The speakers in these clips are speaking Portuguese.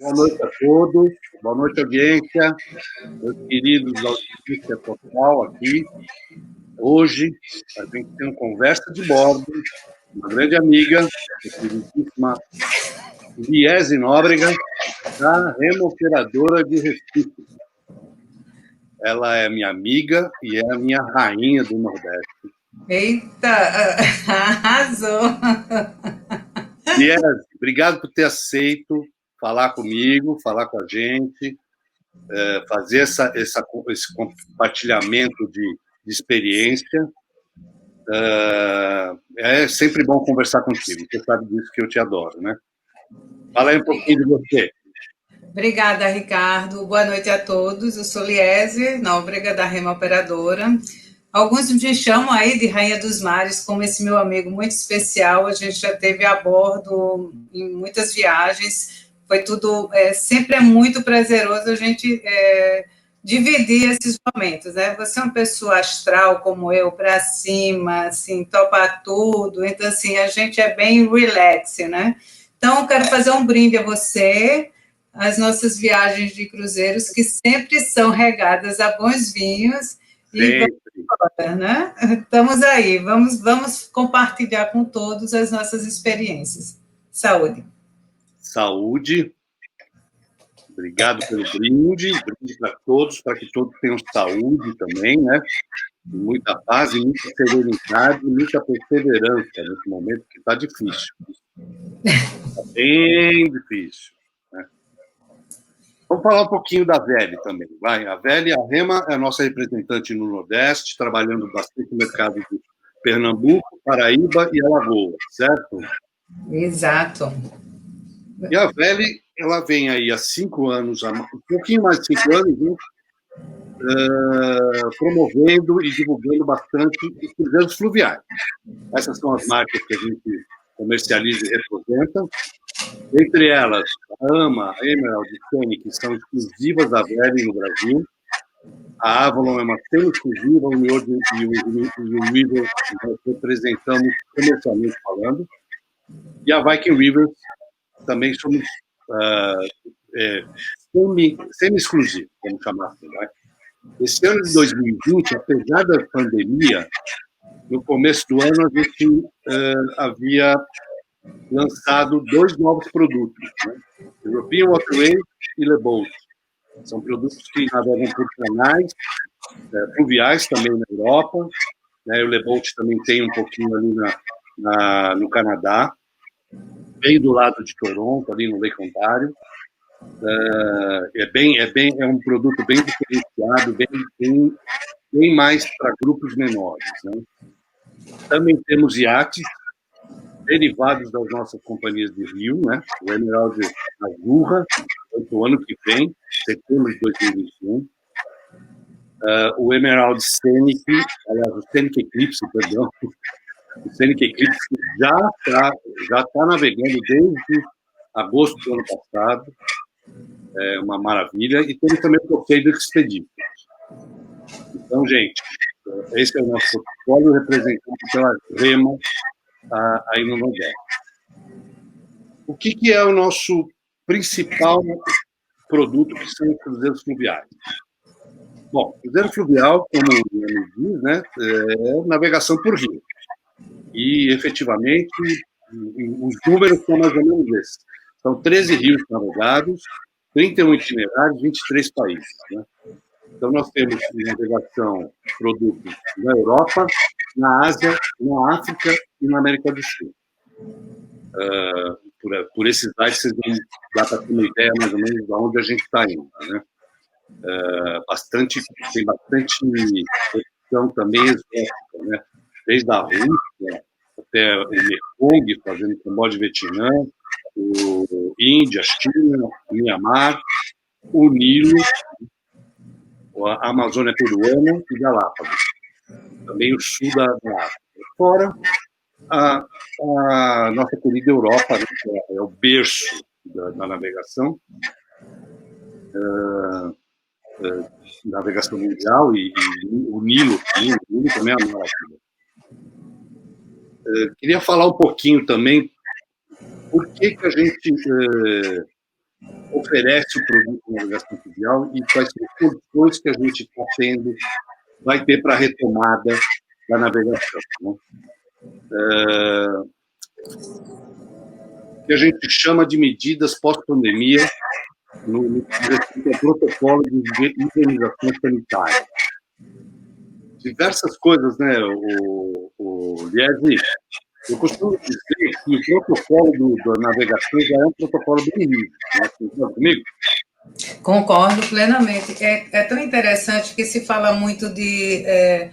Boa noite a todos, boa noite, audiência, meus queridos da audiência total aqui. Hoje, a gente tem uma conversa de bordo, uma grande amiga, a queridíssima Liese Nóbrega, da Remo Operadora de Recife. Ela é minha amiga e é a minha rainha do Nordeste. Eita, arrasou! Liese, obrigado por ter aceito falar comigo, falar com a gente, fazer esse compartilhamento de experiência. É sempre bom conversar contigo, você sabe disso que eu te adoro, né? Fala aí um pouquinho de você. Obrigada, Ricardo. Boa noite a todos. Eu sou Liese Nóbrega, da Remo Operadora. Alguns me chamam aí de Rainha dos Mares, como esse meu amigo muito especial. A gente já teve a bordo em muitas viagens. Foi tudo, sempre é muito prazeroso a gente dividir esses momentos, né? Você é uma pessoa astral como eu, para cima, assim, topa tudo. Então, assim, a gente é bem relax, né? Então, eu quero fazer um brinde a você, as nossas viagens de cruzeiros, que sempre são regadas a bons vinhos. E vamos embora, né? Estamos aí, vamos compartilhar com todos as nossas experiências. Saúde. Saúde. Obrigado pelo brinde para todos, para que todos tenham saúde também, né? Muita paz e muita serenidade e muita perseverança nesse momento que está difícil. Está bem difícil. Vamos falar um pouquinho da Velha também. Vai. A Velha, a Rema, é a nossa representante no Nordeste, trabalhando bastante no mercado de Pernambuco, Paraíba e Alagoas, certo? Exato. E a Velha, ela vem aí há 5 anos, um pouquinho mais de 5 anos, né? Promovendo e divulgando bastante os cruzeiros fluviais. Essas são as marcas que a gente comercializa e representa. Entre elas, a AMA, a Emerald e a Scenic, que são exclusivas da Velha no Brasil. A Avalon é uma semi-exclusiva, o Miode e o River nós representamos comercialmente falando. E a Viking Rivers também somos semi-exclusivos, vamos chamar assim. Né? Esse ano de 2020, apesar da pandemia, no começo do ano a gente havia lançado 2 novos produtos, né? European Waterway e Le Boat. São produtos que navegam por canais fluviais também na Europa, né? O Le Boat também tem um pouquinho ali no Canadá, bem do lado de Toronto, ali no Lake Ontario. É um produto bem diferenciado, bem mais para grupos menores, né? Também temos iates derivados das nossas companhias de rio, né? O Emerald Azurra, o ano que vem, setembro de 2021. O Emerald Scenic, aliás, o Scenic Eclipse, perdão. O Scenic Eclipse já tá navegando desde agosto do ano passado. É uma maravilha. E temos também o Poseidon Expedition. Então, gente, esse é o nosso portfólio representado pela Rema aí no Nordeste. O que é o nosso principal produto, que são os cruzeiros fluviais? Bom, cruzeiro fluvial, como o nome diz, né, é navegação por rio. E, efetivamente, os números são mais ou menos esses. São 13 rios navegados, 31 itinerários, 23 países. Né? Então, nós temos navegação produtos na Europa, na Ásia, na África e na América do Sul. Por esses dados, vocês vão dar para ter uma ideia mais ou menos de onde a gente está indo. Né? Tem bastante opção também exótica, né? Desde a Rússia até o Mekong, fazendo Camboja e Vietnã, o Índia, China, Mianmar, o Nilo, a Amazônia peruana e Galápagos. Também o sul da África. Fora a nossa querida Europa, né, que é o berço da navegação, navegação mundial, e o Nilo também é uma maravilha. Queria falar um pouquinho também por que a gente oferece o produto na navegação fluvial e quais são as condições que a gente está tendo, vai ter para a retomada da navegação. Né? Que a gente chama de medidas pós-pandemia no protocolo de higienização sanitária. Diversas coisas, né, o Liesi? Eu costumo dizer que o protocolo da navegação já é um protocolo do início. Né? Concorda comigo? Concordo plenamente. É tão interessante que se fala muito de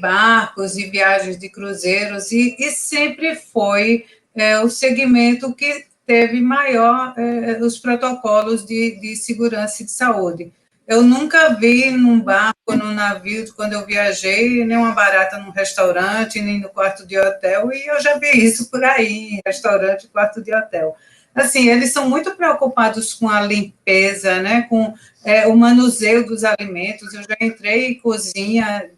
barcos e viagens de cruzeiros, e sempre foi o segmento que teve maior os protocolos de segurança e de saúde. Eu nunca vi num barco, num navio, quando eu viajei, nem uma barata num restaurante, nem no quarto de hotel, e eu já vi isso por aí, em restaurante, quarto de hotel. Assim, eles são muito preocupados com a limpeza, né, com o manuseio dos alimentos. Eu já entrei em cozinha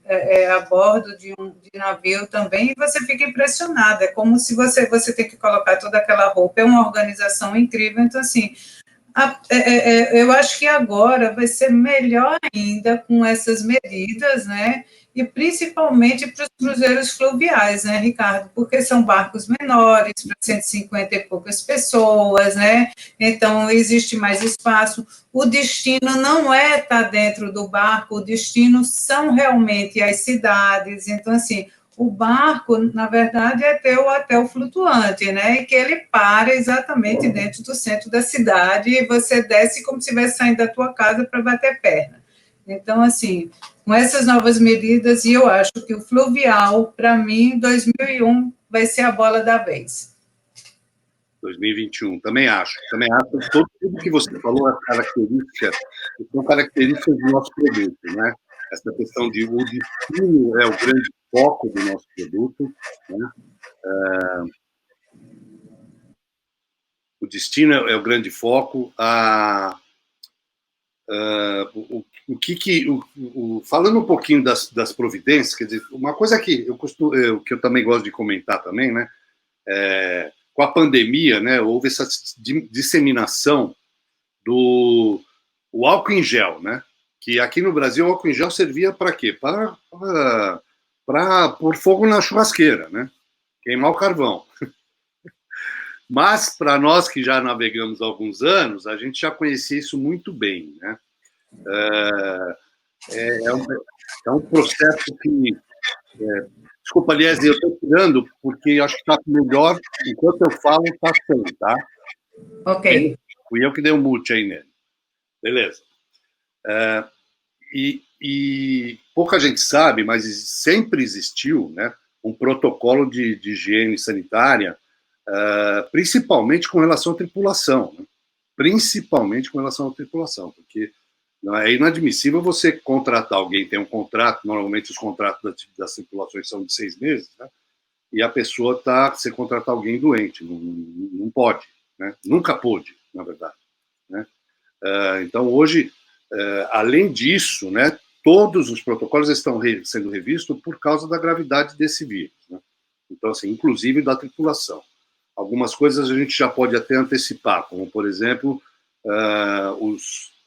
a bordo de navio também, e você fica impressionado. É como se você tem que colocar toda aquela roupa. É uma organização incrível. Então, assim, eu acho que agora vai ser melhor ainda com essas medidas, né? E principalmente para os cruzeiros fluviais, né, Ricardo? Porque são barcos menores, para 150 e poucas pessoas, né? Então, existe mais espaço. O destino não é estar dentro do barco, o destino são realmente as cidades. Então, assim, o barco, na verdade, é ter o hotel flutuante, né? E que ele para exatamente dentro do centro da cidade e você desce como se estivesse saindo da tua casa para bater perna. Então, assim, com essas novas medidas, e eu acho que o fluvial, para mim, 2001 vai ser a bola da vez. 2021, também acho. Tudo que você falou são características do nosso produto, né? Essa questão de o destino é o grande foco do nosso produto, né? O destino é o grande foco. Falando um pouquinho das providências, quer dizer, uma coisa que que eu também gosto de comentar também, né? Com a pandemia, né, houve essa disseminação do álcool em gel, né? Que aqui no Brasil o álcool em gel servia para quê? Para pôr fogo na churrasqueira, né? Queimar o carvão. Mas para nós que já navegamos há alguns anos, a gente já conhecia isso muito bem, né? É um processo que desculpa, aliás, eu estou tirando porque acho que está melhor. Enquanto eu falo, está sem, tá? Ok. Fui eu que dei um mute aí nele. Beleza. E pouca gente sabe, mas sempre existiu, né, um protocolo de higiene sanitária, principalmente com relação à tripulação. Né? Principalmente com relação à tripulação, porque é inadmissível você contratar alguém, tem um contrato, normalmente os contratos das tripulações são de 6 meses, né? E a pessoa você contratar alguém doente, não pode, né? Nunca pôde, na verdade. Né? Então, hoje, além disso, né, todos os protocolos estão sendo revistos por causa da gravidade desse vírus. Né? Então, assim, inclusive da tripulação. Algumas coisas a gente já pode até antecipar, como, por exemplo,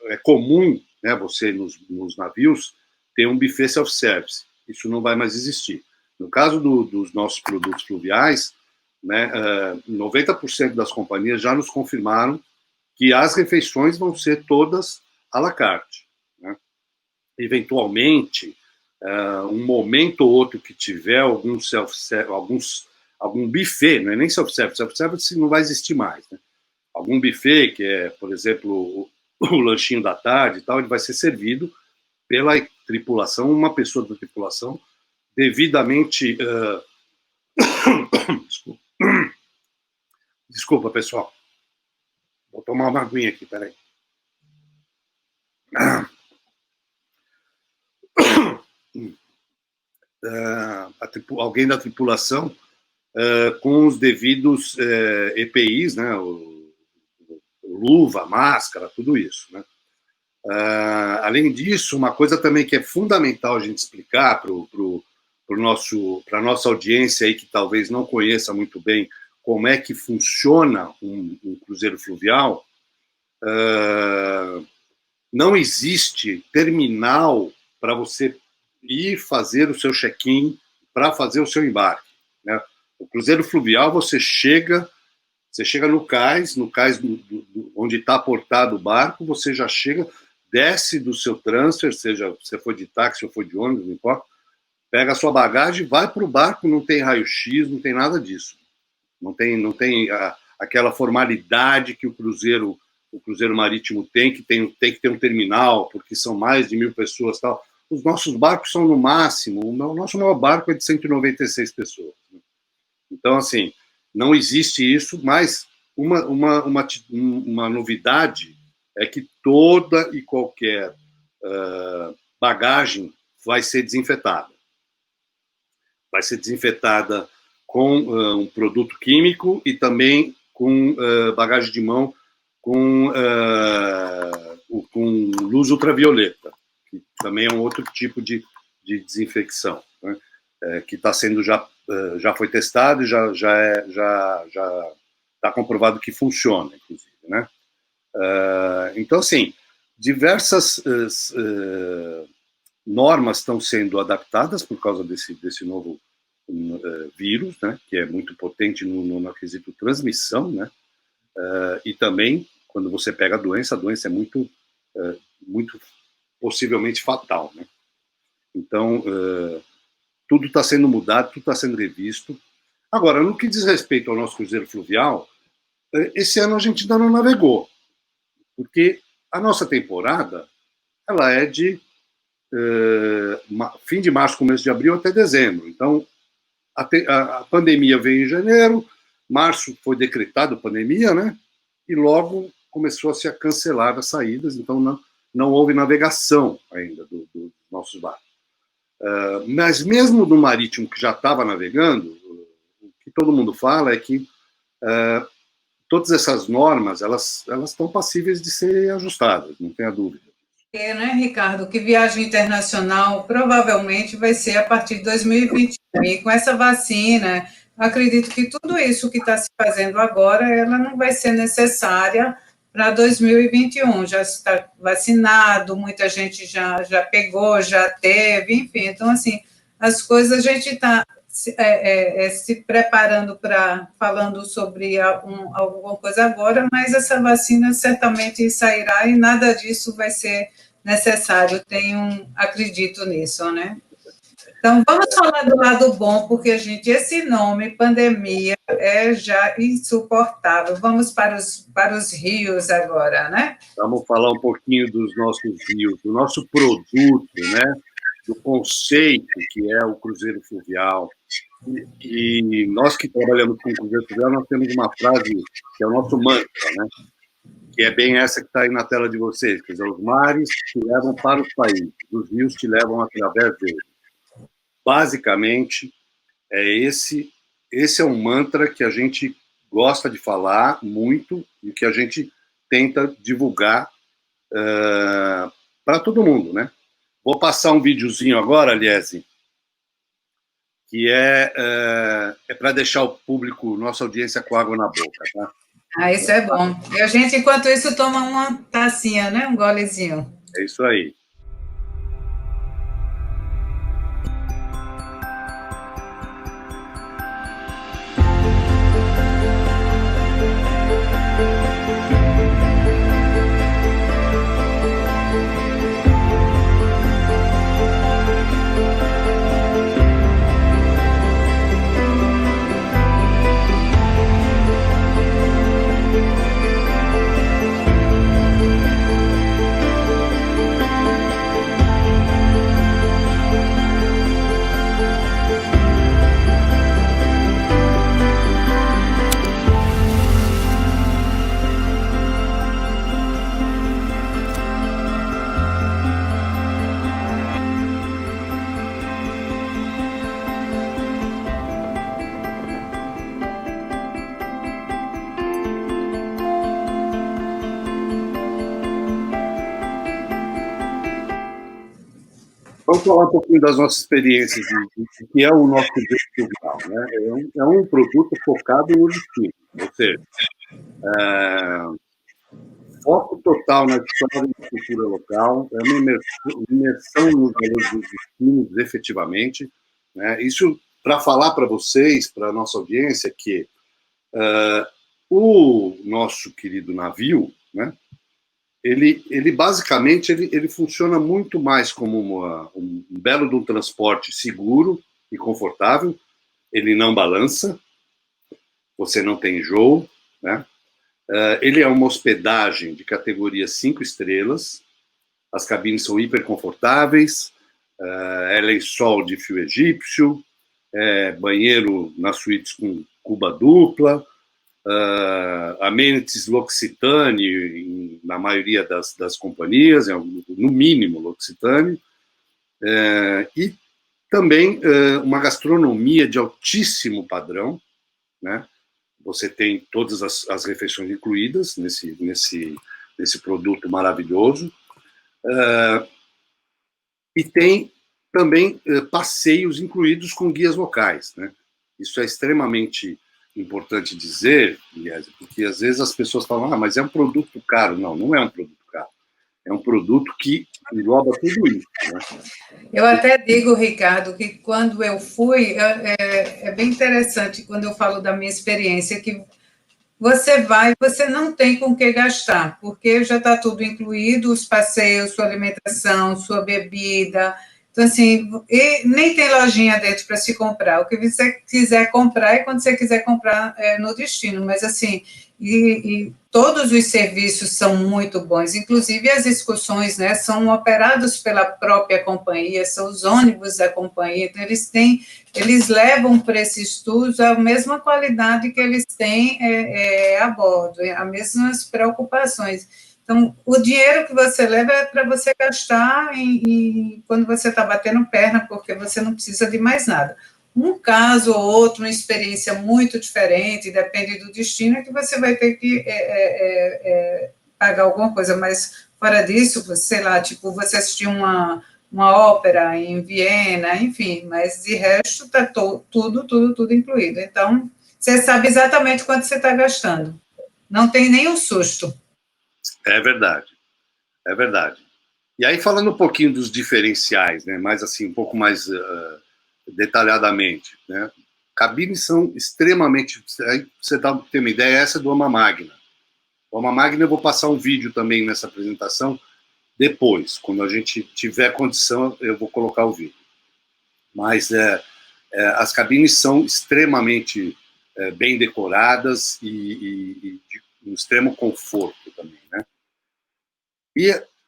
é comum, né, você nos navios ter um buffet self-service. Isso não vai mais existir. No caso dos nossos produtos fluviais, né, 90% das companhias já nos confirmaram que as refeições vão ser todas à la carte. Né? Eventualmente, um momento ou outro que tiver algum algum buffet, não é nem self-service não vai existir mais. Né? Algum buffet, que é, por exemplo, o lanchinho da tarde e tal, ele vai ser servido pela tripulação, uma pessoa da tripulação, devidamente... Desculpa, pessoal. Vou tomar uma aguinha aqui, peraí. Alguém da tripulação com os devidos EPIs, né? Luva, máscara, tudo isso. Né? Além disso, uma coisa também que é fundamental a gente explicar para a nossa audiência aí que talvez não conheça muito bem como é que funciona um cruzeiro fluvial, não existe terminal para você ir fazer o seu check-in para fazer o seu embarque, né? O cruzeiro fluvial, você chega no cais onde está aportado o barco, você já chega, desce do seu transfer, seja se for de táxi ou for de ônibus, não importa, pega a sua bagagem, vai para o barco, não tem raio-x, não tem nada disso. Não tem aquela formalidade que o cruzeiro marítimo tem que ter um terminal, porque são mais de 1.000 pessoas, tal. Os nossos barcos são no máximo, o nosso maior barco é de 196 pessoas. Então, assim, não existe isso, mas uma novidade é que toda e qualquer bagagem vai ser desinfetada. Vai ser desinfetada com um produto químico e também com bagagem de mão com luz ultravioleta, que também é um outro tipo de desinfecção, né? Que está sendo já foi testado e já está comprovado que funciona, inclusive, né? Então, assim, diversas normas estão sendo adaptadas por causa desse novo vírus, né, que é muito potente no quesito transmissão, né? E também, quando você pega a doença é muito possivelmente fatal, né? Então, tudo está sendo mudado, tudo está sendo revisto. Agora, no que diz respeito ao nosso cruzeiro fluvial, esse ano a gente ainda não navegou, porque a nossa temporada ela é de fim de março, começo de abril até dezembro. Então, a pandemia veio em janeiro, março foi decretado pandemia, né? E logo começou a se cancelar as saídas, então não houve navegação ainda dos nossos barcos. Mas mesmo do marítimo que já estava navegando, o que todo mundo fala é que todas essas normas elas estão passíveis de ser ajustadas, não tenha dúvida. Né, Ricardo, que viagem internacional provavelmente vai ser a partir de 2021. E com essa vacina, acredito que tudo isso que está se fazendo agora, ela não vai ser necessária para 2021. Já está vacinado, muita gente já pegou, já teve, enfim. Então, assim, as coisas a gente está se preparando falando sobre alguma coisa agora, mas essa vacina certamente sairá e nada disso vai ser necessário, acredito nisso, né? Então, vamos falar do lado bom, porque, esse nome, pandemia, é já insuportável. Vamos para os rios agora, né? Vamos falar um pouquinho dos nossos rios, do nosso produto, né? Do conceito que é o cruzeiro fluvial. E nós que trabalhamos com o cruzeiro fluvial, nós temos uma frase que é o nosso mantra, né? Que é bem essa que está aí na tela de vocês, quer dizer, os mares te levam para os países, os rios te levam através deles. Basicamente, esse é um mantra que a gente gosta de falar muito e que a gente tenta divulgar para todo mundo, né? Vou passar um videozinho agora, Aliese, que é para deixar o público, nossa audiência, com água na boca, tá? Isso é bom. E a gente, enquanto isso, toma uma tacinha, né? Um golezinho. É isso aí. Vamos falar um pouquinho das nossas experiências, de que é o nosso objetivo final, né? É um produto focado no destino, ou seja, foco total na história e cultura local, é uma imersão nos valores dos destinos, efetivamente, né? Isso para falar para vocês, para a nossa audiência, que o nosso querido navio, né? Ele basicamente ele funciona muito mais como um belo de um transporte seguro e confortável. Ele não balança, você não tem enjoo, né? Ele é uma hospedagem de categoria 5 estrelas, as cabines são hiper confortáveis, é lençol de fio egípcio, banheiro nas suítes com cuba dupla, amenities L'Occitane na maioria das companhias, no mínimo L'Occitane, e também uma gastronomia de altíssimo padrão, né? Você tem todas as refeições incluídas nesse produto maravilhoso, e tem também passeios incluídos com guias locais, né? Isso é extremamente importante dizer, porque às vezes as pessoas falam, mas é um produto caro. Não, não é um produto caro. É um produto que engloba tudo isso, né? Eu até digo, Ricardo, que quando eu fui, é bem interessante quando eu falo da minha experiência, que você vai, você não tem com o que gastar, porque já está tudo incluído, os passeios, sua alimentação, sua bebida. Então, assim, e nem tem lojinha dentro para se comprar. O que você quiser comprar é quando você quiser comprar no destino. Mas, assim, e todos os serviços são muito bons, inclusive as excursões, né, são operados pela própria companhia, são os ônibus da companhia, então eles levam para esses tours a mesma qualidade que eles têm a bordo, as mesmas preocupações. Então, o dinheiro que você leva é para você gastar quando você está batendo perna, porque você não precisa de mais nada. Um caso ou outro, uma experiência muito diferente, depende do destino, é que você vai ter que pagar alguma coisa, mas fora disso, sei lá, tipo, você assistir uma ópera em Viena, enfim, mas de resto está tudo incluído. Então, você sabe exatamente quanto você está gastando. Não tem nem um susto. É verdade, é verdade. E aí, falando um pouquinho dos diferenciais, né, mais assim, um pouco mais detalhadamente, né? Cabines são extremamente... Aí você tem uma ideia, essa é do Alma Magna. O Alma Magna eu vou passar um vídeo também nessa apresentação depois, quando a gente tiver condição, eu vou colocar o vídeo. Mas as cabines são extremamente bem decoradas e de um extremo conforto também, né?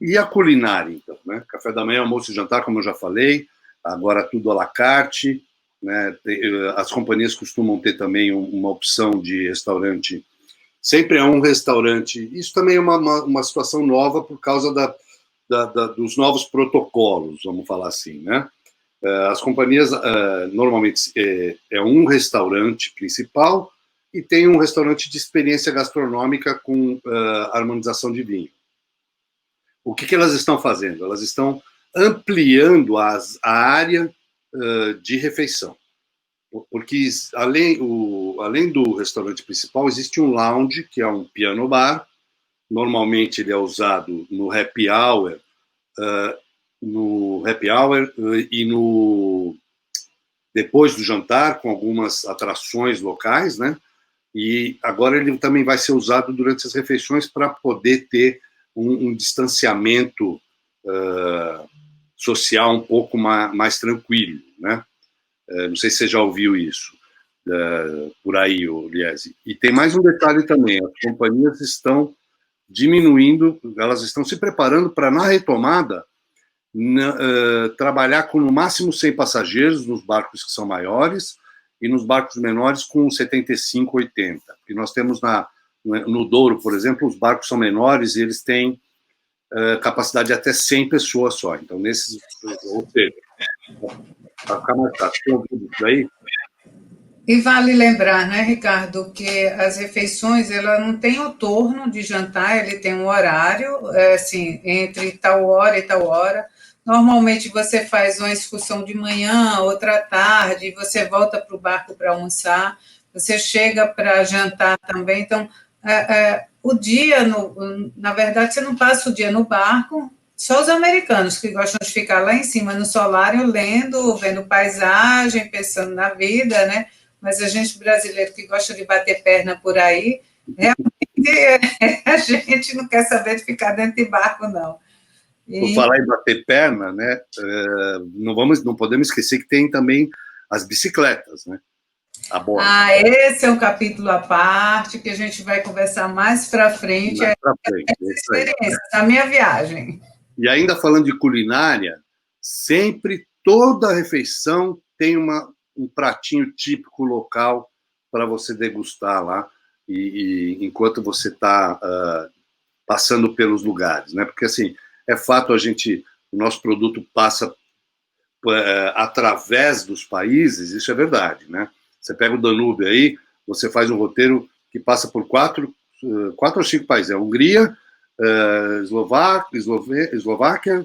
E a culinária, então, né? Café da manhã, almoço e jantar, como eu já falei, agora tudo à la carte, né? As companhias costumam ter também uma opção de restaurante, sempre é um restaurante, isso também é uma situação nova por causa dos novos protocolos, vamos falar assim, né? As companhias, normalmente, é um restaurante principal e tem um restaurante de experiência gastronômica com harmonização de vinho. O que elas estão fazendo? Elas estão ampliando a área de refeição. Porque, além do restaurante principal, existe um lounge, que é um piano bar. Normalmente ele é usado no happy hour, e depois do jantar, com algumas atrações locais, né? E agora ele também vai ser usado durante as refeições para poder ter um distanciamento social um pouco mais tranquilo, né? Não sei se você já ouviu isso por aí, Liese. E tem mais um detalhe também, as companhias estão diminuindo, elas estão se preparando para, na retomada, trabalhar com no máximo 100 passageiros nos barcos que são maiores e nos barcos menores com 75, 80. Porque nós temos no Douro, por exemplo, os barcos são menores e eles têm capacidade de até 100 pessoas só. Então, ou seja, para ficar mais fácil. Tem ouvido isso aí? E vale lembrar, né, Ricardo, que as refeições, ela não tem o turno de jantar, ele tem um horário, assim, entre tal hora e tal hora. Normalmente você faz uma excursão de manhã, outra à tarde, você volta para o barco para almoçar, você chega para jantar também. Então, o dia, na verdade, você não passa o dia no barco, só os americanos que gostam de ficar lá em cima no solário, lendo, vendo paisagem, pensando na vida, né? Mas a gente brasileiro que gosta de bater perna por aí, realmente a gente não quer saber de ficar dentro de barco, não. Por falar em bater perna, né? Não podemos esquecer que tem também as bicicletas, né? A bordo. Esse é um capítulo à parte que a gente vai conversar mais para frente. Mais pra frente, essa experiência, a minha viagem. E ainda falando de culinária, sempre toda refeição tem um pratinho típico local para você degustar lá, enquanto você está passando pelos lugares, né? Porque assim é fato o nosso produto passa através dos países, isso é verdade, né? Você pega o Danúbio aí, você faz um roteiro que passa por quatro ou cinco países, é Hungria, Eslováquia,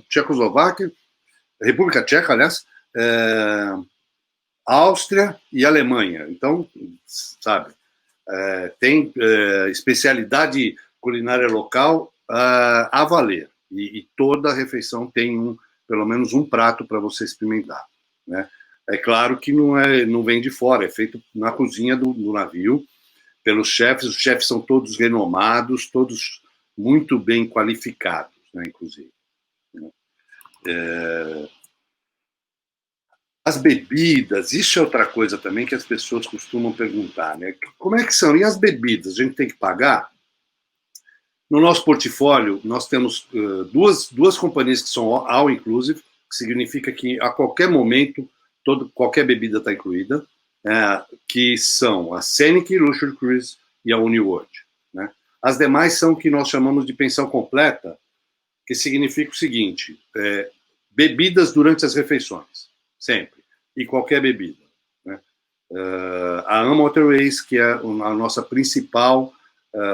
Tchecoslováquia, República Tcheca, aliás, Áustria e Alemanha. Então, sabe, tem especialidade culinária local a valer. E toda refeição tem pelo menos um prato para você experimentar, né? É claro que não vem de fora, é feito na cozinha do navio, pelos chefes. Os chefes são todos renomados, todos muito bem qualificados, né, inclusive. As bebidas, isso é outra coisa também que as pessoas costumam perguntar, né? Como é que são? E as bebidas? A gente tem que pagar? No nosso portfólio, nós temos duas companhias que são all inclusive, que significa que a qualquer momento qualquer bebida está incluída, que são a Scenic Luxury Cruise e a Uniworld, né? As demais são o que nós chamamos de pensão completa, que significa o seguinte: bebidas durante as refeições, sempre, e qualquer bebida, né? A AMA Waterways, que é a nossa principal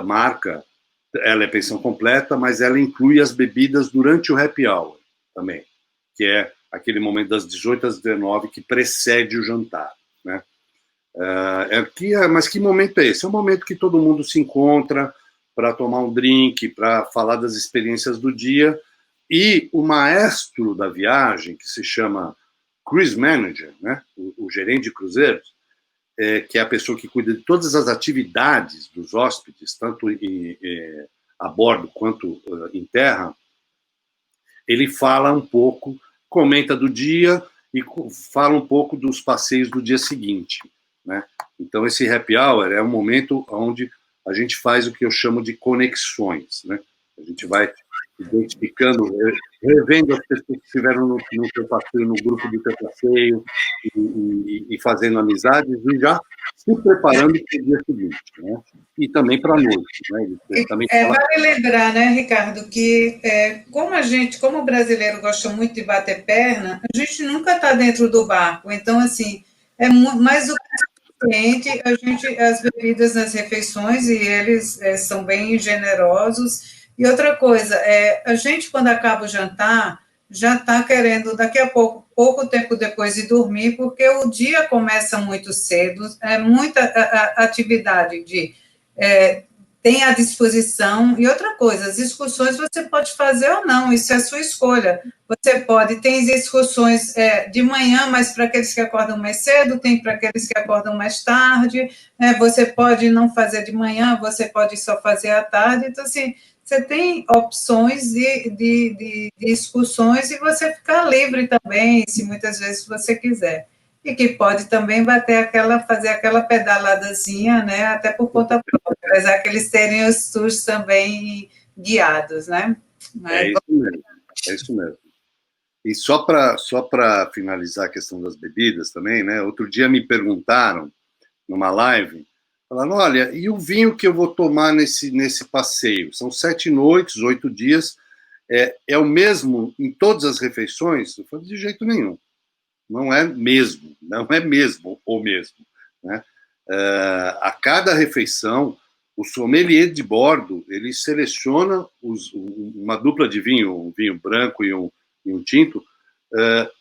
marca, ela é pensão completa, mas ela inclui as bebidas durante o happy hour também, que é aquele momento das 18 às 19 que precede o jantar, né? Mas que momento é esse? É um momento que todo mundo se encontra para tomar um drink, para falar das experiências do dia, e o maestro da viagem, que se chama Cruise Manager, né? o gerente de cruzeiros, que é a pessoa que cuida de todas as atividades dos hóspedes, tanto a bordo quanto em terra, ele fala um pouco, comenta do dia e fala um pouco dos passeios do dia seguinte, né? Então, esse happy hour é um momento onde a gente faz o que eu chamo de conexões, né? A gente vai identificando, revendo as pessoas que estiveram no seu passeio, no grupo do seu passeio, e fazendo amizades, e já se preparando para o dia seguinte, né? E também para a noite, né? Também vale lembrar, né, Ricardo, que como o brasileiro gosta muito de bater perna, a gente nunca está dentro do barco. Então, assim, é mais do que as bebidas nas refeições, e eles são bem generosos. E outra coisa, a gente, quando acaba o jantar, já está querendo, daqui a pouco tempo depois de dormir, porque o dia começa muito cedo, é muita atividade tem à disposição. E outra coisa, as excursões você pode fazer ou não, isso é a sua escolha. Você tem excursões de manhã, mas para aqueles que acordam mais cedo, tem para aqueles que acordam mais tarde, você pode não fazer de manhã, você pode só fazer à tarde. Então, assim, você tem opções de excursões e você fica livre também, se muitas vezes você quiser. E que pode também fazer aquela pedaladazinha, né, até por conta própria, apesar que eles terem os tours também guiados, né? Mas... isso mesmo, é isso mesmo. E só para finalizar a questão das bebidas também, né? Outro dia me perguntaram, numa live, falando, olha, e o vinho que eu vou tomar nesse passeio? São 7 noites, 8 dias, é o mesmo em todas as refeições? Eu falei, de jeito nenhum. Não é mesmo o mesmo, né? A cada refeição, o sommelier de bordo, ele seleciona uma dupla de vinho, um vinho branco e um tinto,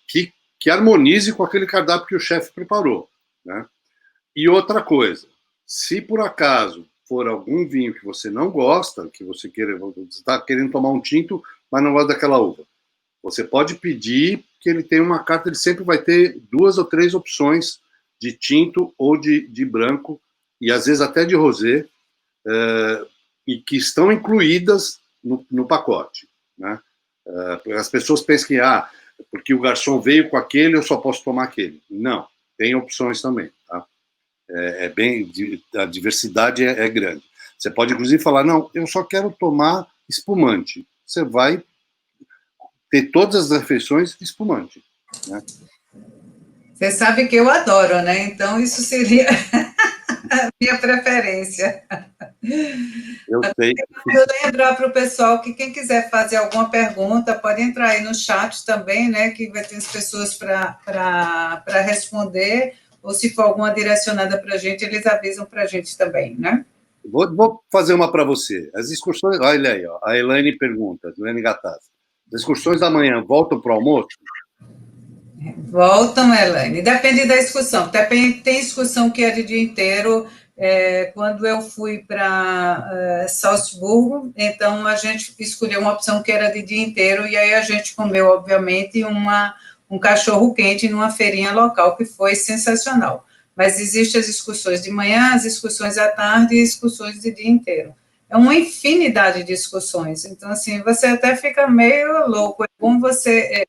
que harmonize com aquele cardápio que o chefe preparou, né? E outra coisa, se por acaso for algum vinho que você não gosta, que você está querendo tomar um tinto, mas não gosta daquela uva, você pode pedir que ele tenha uma carta, ele sempre vai ter 2 ou 3 opções de tinto ou de branco, e às vezes até de rosé, e que estão incluídas no pacote, né? As pessoas pensam que, porque o garçom veio com aquele, eu só posso tomar aquele. Não, tem opções também, tá? A diversidade é grande. Você pode, inclusive, falar, não, eu só quero tomar espumante. Você vai ter todas as refeições espumante, né? Você sabe que eu adoro, né? Então, isso seria a minha preferência. Eu sei. Eu lembrar para o pessoal que quem quiser fazer alguma pergunta, pode entrar aí no chat também, né? Que vai ter as pessoas para responder, ou se for alguma direcionada para a gente, eles avisam para a gente também, né? Vou fazer uma para você. As excursões. Olha aí, ó, a Elaine pergunta, Elaine Gataz. As excursões da manhã voltam para o almoço? Voltam, Elaine. Depende da excursão. Tem excursão que é de dia inteiro. Quando eu fui para Salzburgo, então a gente escolheu uma opção que era de dia inteiro, e aí a gente comeu, obviamente, um cachorro quente numa feirinha local, que foi sensacional. Mas existem as excursões de manhã, as excursões à tarde e excursões de dia inteiro. É uma infinidade de excursões. Então, assim, você até fica meio louco. É bom você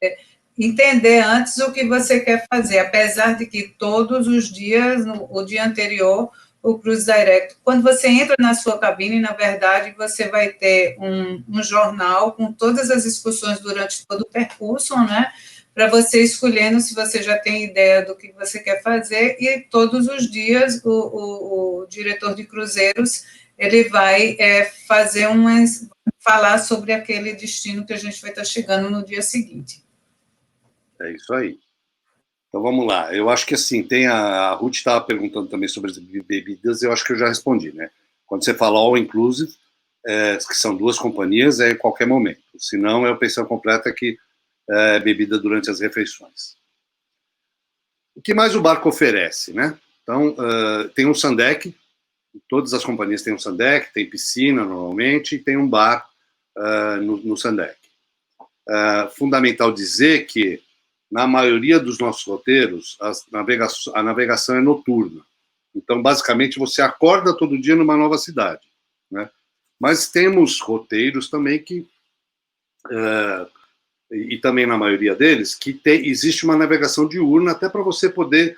entender antes o que você quer fazer, apesar de que todos os dias, o dia anterior, o Cruise Direct, quando você entra na sua cabine, na verdade, você vai ter um jornal com todas as excursões durante todo o percurso, né? Para você escolhendo se você já tem ideia do que você quer fazer, e todos os dias o diretor de cruzeiros ele vai falar sobre aquele destino que a gente vai estar chegando no dia seguinte. É isso aí. Então vamos lá. Eu acho que assim, a Ruth estava perguntando também sobre as bebidas, eu acho que eu já respondi, né? Quando você fala all inclusive, que são 2 companhias, é em qualquer momento. Se não, é a pensão completa que é bebida durante as refeições. O que mais o barco oferece, né? Então, tem um sundeck, todas as companhias têm um sundeck, tem piscina normalmente, e tem um bar no sundeck. Fundamental dizer que na maioria dos nossos roteiros, a navegação é noturna. Então, basicamente, você acorda todo dia numa nova cidade, né? Mas temos roteiros também que, e também na maioria deles, que existe uma navegação diurna até para você poder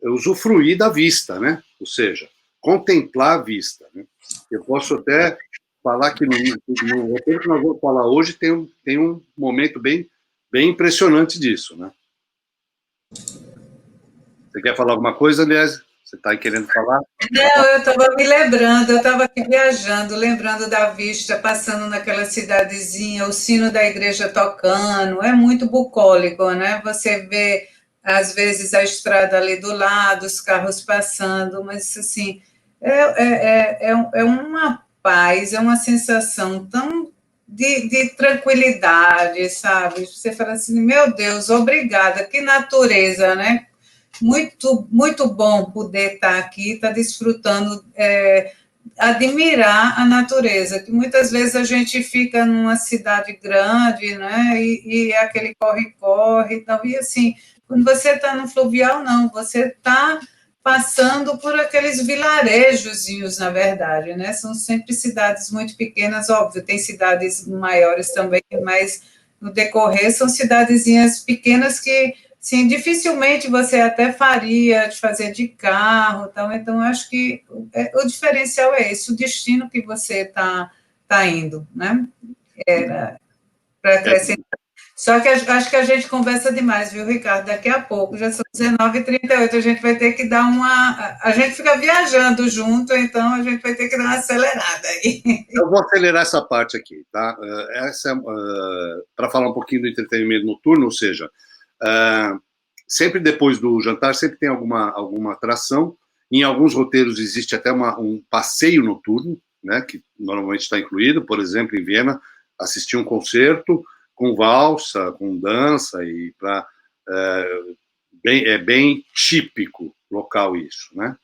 usufruir da vista, né? Ou seja, contemplar a vista, né? Eu posso até falar que no roteiro que nós vamos falar hoje tem um momento bem impressionante disso, né? Você quer falar alguma coisa, aliás? Você está querendo falar? Não, eu estava me lembrando, eu estava aqui viajando, lembrando da vista, passando naquela cidadezinha, o sino da igreja tocando, é muito bucólico, né? Você vê, às vezes, a estrada ali do lado, os carros passando, mas, assim, é uma paz, é uma sensação tão de tranquilidade, sabe? Você fala assim, meu Deus, obrigada, que natureza, né? Muito, muito bom poder estar aqui, estar desfrutando, admirar a natureza, que muitas vezes a gente fica numa cidade grande, né, e é aquele corre-corre, então, e assim, quando você está no fluvial, não, você está passando por aqueles vilarejozinhos, na verdade, né, são sempre cidades muito pequenas, óbvio, tem cidades maiores também, mas no decorrer são cidadezinhas pequenas que sim, dificilmente você até faria de fazer de carro, então acho que o diferencial é esse, o destino que você está indo, né? Para acrescentar. Só que acho que a gente conversa demais, viu, Ricardo? Daqui a pouco, já são 19h38, a gente vai ter que dar uma. A gente fica viajando junto, então a gente vai ter que dar uma acelerada aí. Eu vou acelerar essa parte aqui, tá? Para falar um pouquinho do entretenimento noturno, ou seja, sempre depois do jantar, sempre tem alguma atração. Em alguns roteiros existe até um passeio noturno, né, que normalmente está incluído. Por exemplo, em Viena, assistir um concerto com valsa, com dança, e é bem típico local isso, né?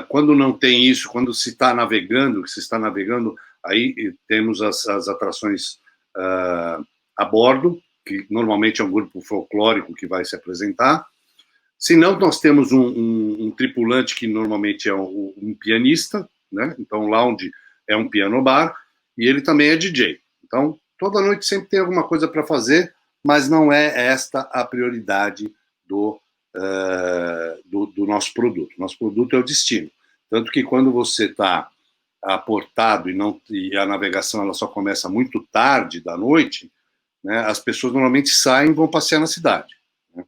Quando não tem isso, quando se está navegando, aí temos as atrações a bordo, que normalmente é um grupo folclórico que vai se apresentar. Se não, nós temos um tripulante que normalmente é um pianista, né? Então, o lounge é um piano bar, e ele também é DJ. Então, toda noite sempre tem alguma coisa para fazer, mas não é esta a prioridade do nosso produto. Nosso produto é o destino. Tanto que quando você está aportado e a navegação ela só começa muito tarde da noite, né, as pessoas normalmente saem e vão passear na cidade, né,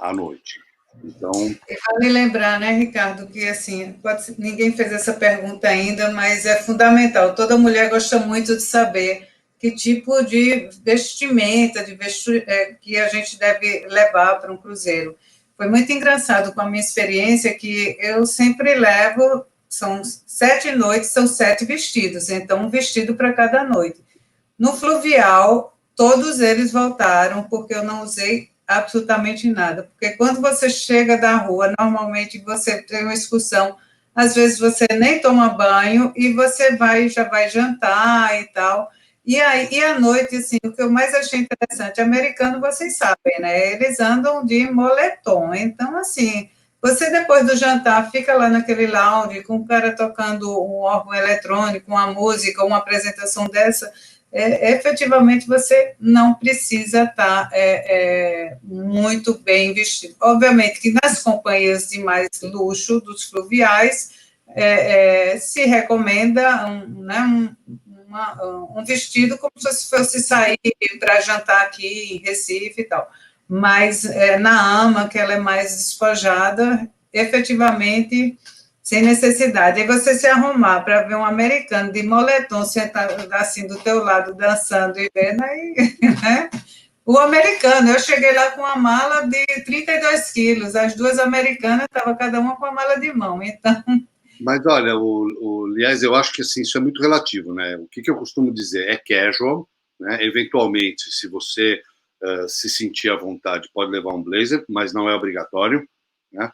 à noite. Então, vale lembrar, né, Ricardo, que assim, ninguém fez essa pergunta ainda, mas é fundamental. Toda mulher gosta muito de saber que tipo de vestimenta, que a gente deve levar para um cruzeiro. Foi muito engraçado com a minha experiência que eu sempre levo, são 7 noites, são 7 vestidos, então um vestido para cada noite. No fluvial, todos eles voltaram, porque eu não usei absolutamente nada. Porque quando você chega da rua, normalmente você tem uma excursão, às vezes você nem toma banho e você já vai jantar e tal. E aí, e à noite, assim, o que eu mais achei interessante, americano, vocês sabem, né? Eles andam de moletom. Então, assim, você depois do jantar fica lá naquele lounge com o cara tocando um órgão eletrônico, uma música, uma apresentação dessa, efetivamente você não precisa estar muito bem vestido. Obviamente que nas companhias de mais luxo dos fluviais se recomenda um vestido como se fosse sair para jantar aqui em Recife e tal. Mas na AMA, que ela é mais despojada, efetivamente sem necessidade. Aí você se arrumar para ver um americano de moletom sentado assim do teu lado, dançando e vendo, aí, né? O americano, eu cheguei lá com uma mala de 32 quilos, as duas americanas estavam cada uma com a mala de mão, então... Mas, olha, aliás, eu acho que assim, isso é muito relativo, né? O que eu costumo dizer é casual, né? Eventualmente, se você se sentir à vontade, pode levar um blazer, mas não é obrigatório, né?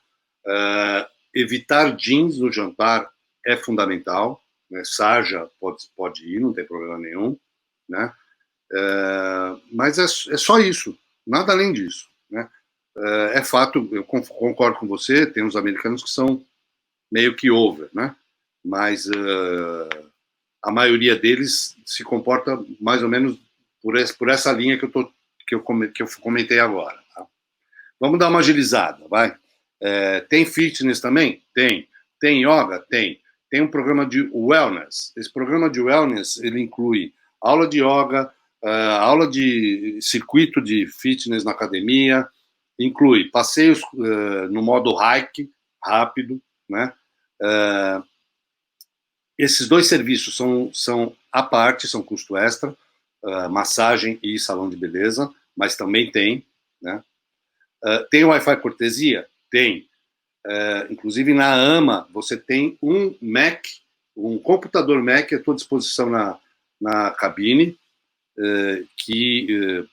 Evitar jeans no jantar é fundamental, né? Sarja pode ir, não tem problema nenhum, né? Mas é só isso, nada além disso, né? É fato, eu concordo com você, tem uns americanos que são meio que over, né? Mas a maioria deles se comporta mais ou menos por essa linha que eu comentei agora. Tá? Vamos dar uma agilizada, vai. Tem fitness também? Tem. Tem yoga? Tem. Tem um programa de wellness. Esse programa de wellness, ele inclui aula de yoga, aula de circuito de fitness na academia, inclui passeios no modo hike, rápido, né? Esses dois serviços são à parte, são custo extra, massagem e salão de beleza, mas também tem, né? Tem Wi-Fi cortesia? Tem. Inclusive, na AMA, você tem um Mac, um computador Mac à tua disposição na cabine, que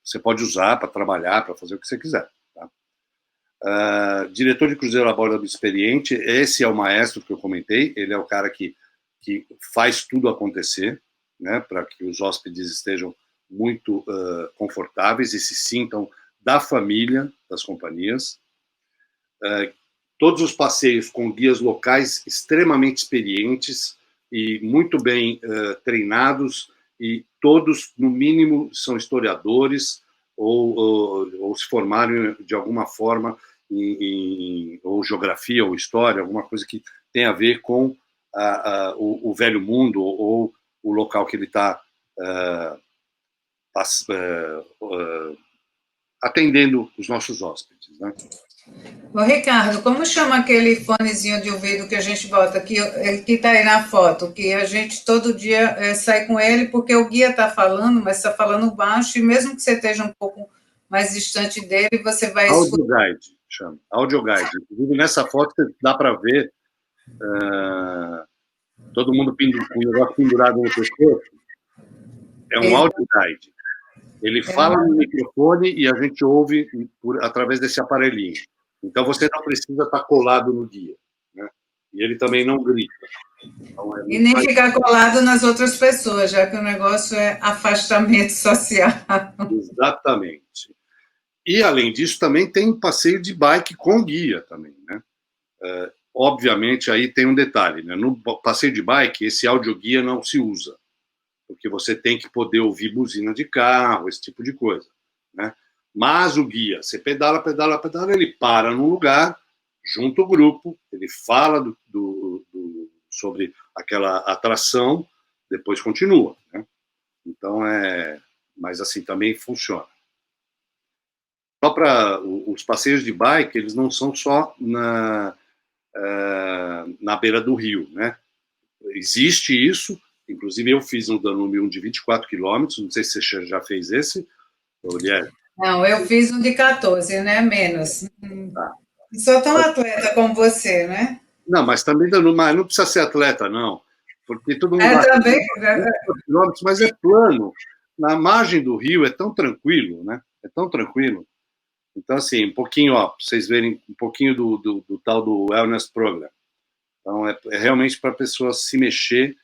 você pode usar para trabalhar, para fazer o que você quiser. Tá? Diretor de cruzeiro a bordo experiente, esse é o maestro que eu comentei, ele é o cara que faz tudo acontecer, né, para que os hóspedes estejam muito confortáveis e se sintam da família das companhias. Todos os passeios com guias locais extremamente experientes e muito bem treinados, e todos, no mínimo, são historiadores ou se formaram de alguma forma ou geografia ou história, alguma coisa que tem a ver com o velho mundo ou o local que ele está atendendo os nossos hóspedes, né? Ô, Ricardo, como chama aquele fonezinho de ouvido que a gente bota aqui, que está aí na foto, que a gente todo dia sai com ele, porque o guia está falando, mas está falando baixo, e mesmo que você esteja um pouco mais distante dele, você vai escutar. Audio Guide, chama. Audio Guide. Inclusive, nessa foto dá para ver todo mundo com o negócio pendurado no pescoço, é um audio guide. Ele fala no microfone e a gente ouve através desse aparelhinho. Então, você não precisa estar colado no guia, né? E ele também não grita. Então, e nem ficar colado nas outras pessoas, já que o negócio é afastamento social. Exatamente. E, além disso, também tem passeio de bike com guia também, né? Obviamente, aí tem um detalhe, né? No passeio de bike, esse audioguia não se usa, porque você tem que poder ouvir buzina de carro, esse tipo de coisa, né? Mas o guia, você pedala, pedala, pedala, ele para num lugar, junta o grupo, ele fala sobre aquela atração, depois continua, né? Então, mas assim, também funciona. Só para os passeios de bike, eles não são só na beira do rio, né? Existe isso, inclusive eu fiz um Danúbio de 24 quilômetros, não sei se você já fez esse, Olivier. Não, eu fiz um de 14, né? Menos. Tá. Não sou tão atleta como você, né? Não, mas também mas não precisa ser atleta, não, porque todo mundo acha também. quilômetros, mas é plano. Na margem do rio é tão tranquilo, né? É tão tranquilo. Então, assim, um pouquinho, ó, pra vocês verem um pouquinho do tal do Wellness Program. Então, é realmente para a pessoa se mexer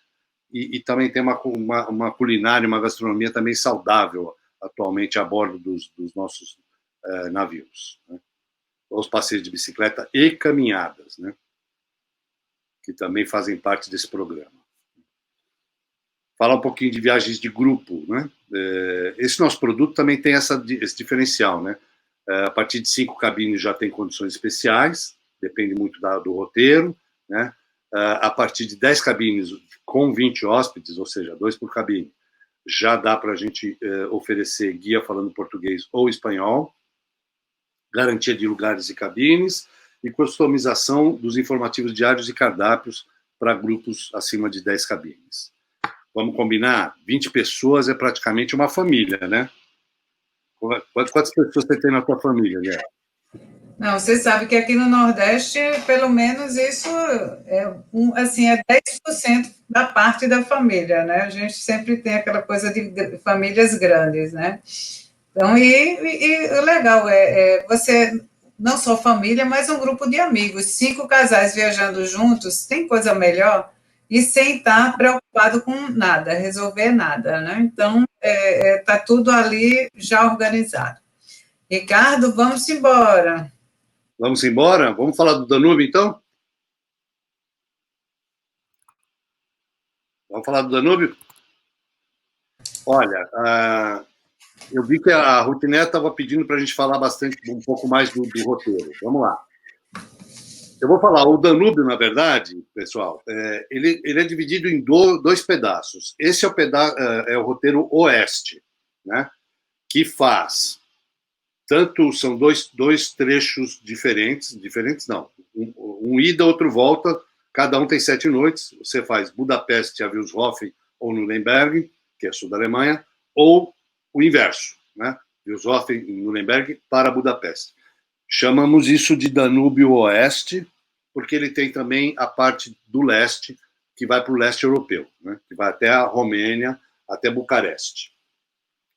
e também tem uma culinária, uma gastronomia também saudável atualmente a bordo dos nossos navios, né? Os passeios de bicicleta e caminhadas, né? Que também fazem parte desse programa. Falar um pouquinho de viagens de grupo, né? Esse nosso produto também tem esse diferencial, né? A partir de 5 cabines já tem condições especiais, depende muito do roteiro, né? A partir de 10 cabines com 20 hóspedes, ou seja, 2 por cabine, já dá para a gente oferecer guia falando português ou espanhol, garantia de lugares e cabines e customização dos informativos diários e cardápios para grupos acima de 10 cabines. Vamos combinar? 20 pessoas é praticamente uma família, né? Quantas pessoas você tem na tua família, Guilherme? Não, você sabe que aqui no Nordeste, pelo menos isso assim, é 10% da parte da família, né? A gente sempre tem aquela coisa de famílias grandes, né? Então, e o legal é você, não só família, mas um grupo de amigos, 5 casais viajando juntos, tem coisa melhor? E sem estar preocupado com nada, resolver nada, né? Então, tá tudo ali já organizado. Ricardo, vamos embora. Vamos embora? Vamos falar do Danúbio, então? Vamos falar do Danúbio? Olha, eu vi que a Rutiné estava pedindo para a gente falar um pouco mais do roteiro. Vamos lá. Eu vou falar, o Danúbio, na verdade, pessoal, ele é dividido em dois pedaços. Esse é o roteiro oeste, né? Que faz são dois trechos diferentes não, um ida, outro volta, cada um tem 7 noites, você faz Budapeste a Wilshofen ou Nuremberg, que é sul da Alemanha, ou o inverso, né? Wilshofen e Nuremberg para Budapeste. Chamamos isso de Danúbio Oeste, porque ele tem também a parte do leste, que vai para o leste europeu, né? Que vai até a Romênia, até Bucareste.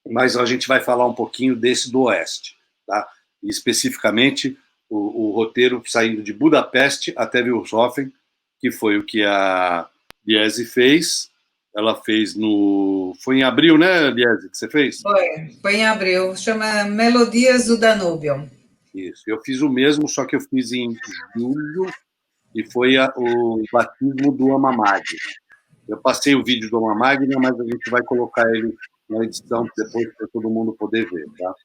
Mas a gente vai falar um pouquinho desse do oeste, tá? E especificamente o roteiro saindo de Budapeste até Wilshofen, que foi o que a Liese fez. Ela fez foi em abril, né, Liese, que você fez? Foi em abril, chama Melodias do Danúbio. Isso, eu fiz o mesmo, só que eu fiz em julho, e foi o batismo do Amamag. Eu passei o vídeo do Amamag, mas a gente vai colocar ele na edição depois para todo mundo poder ver, tá?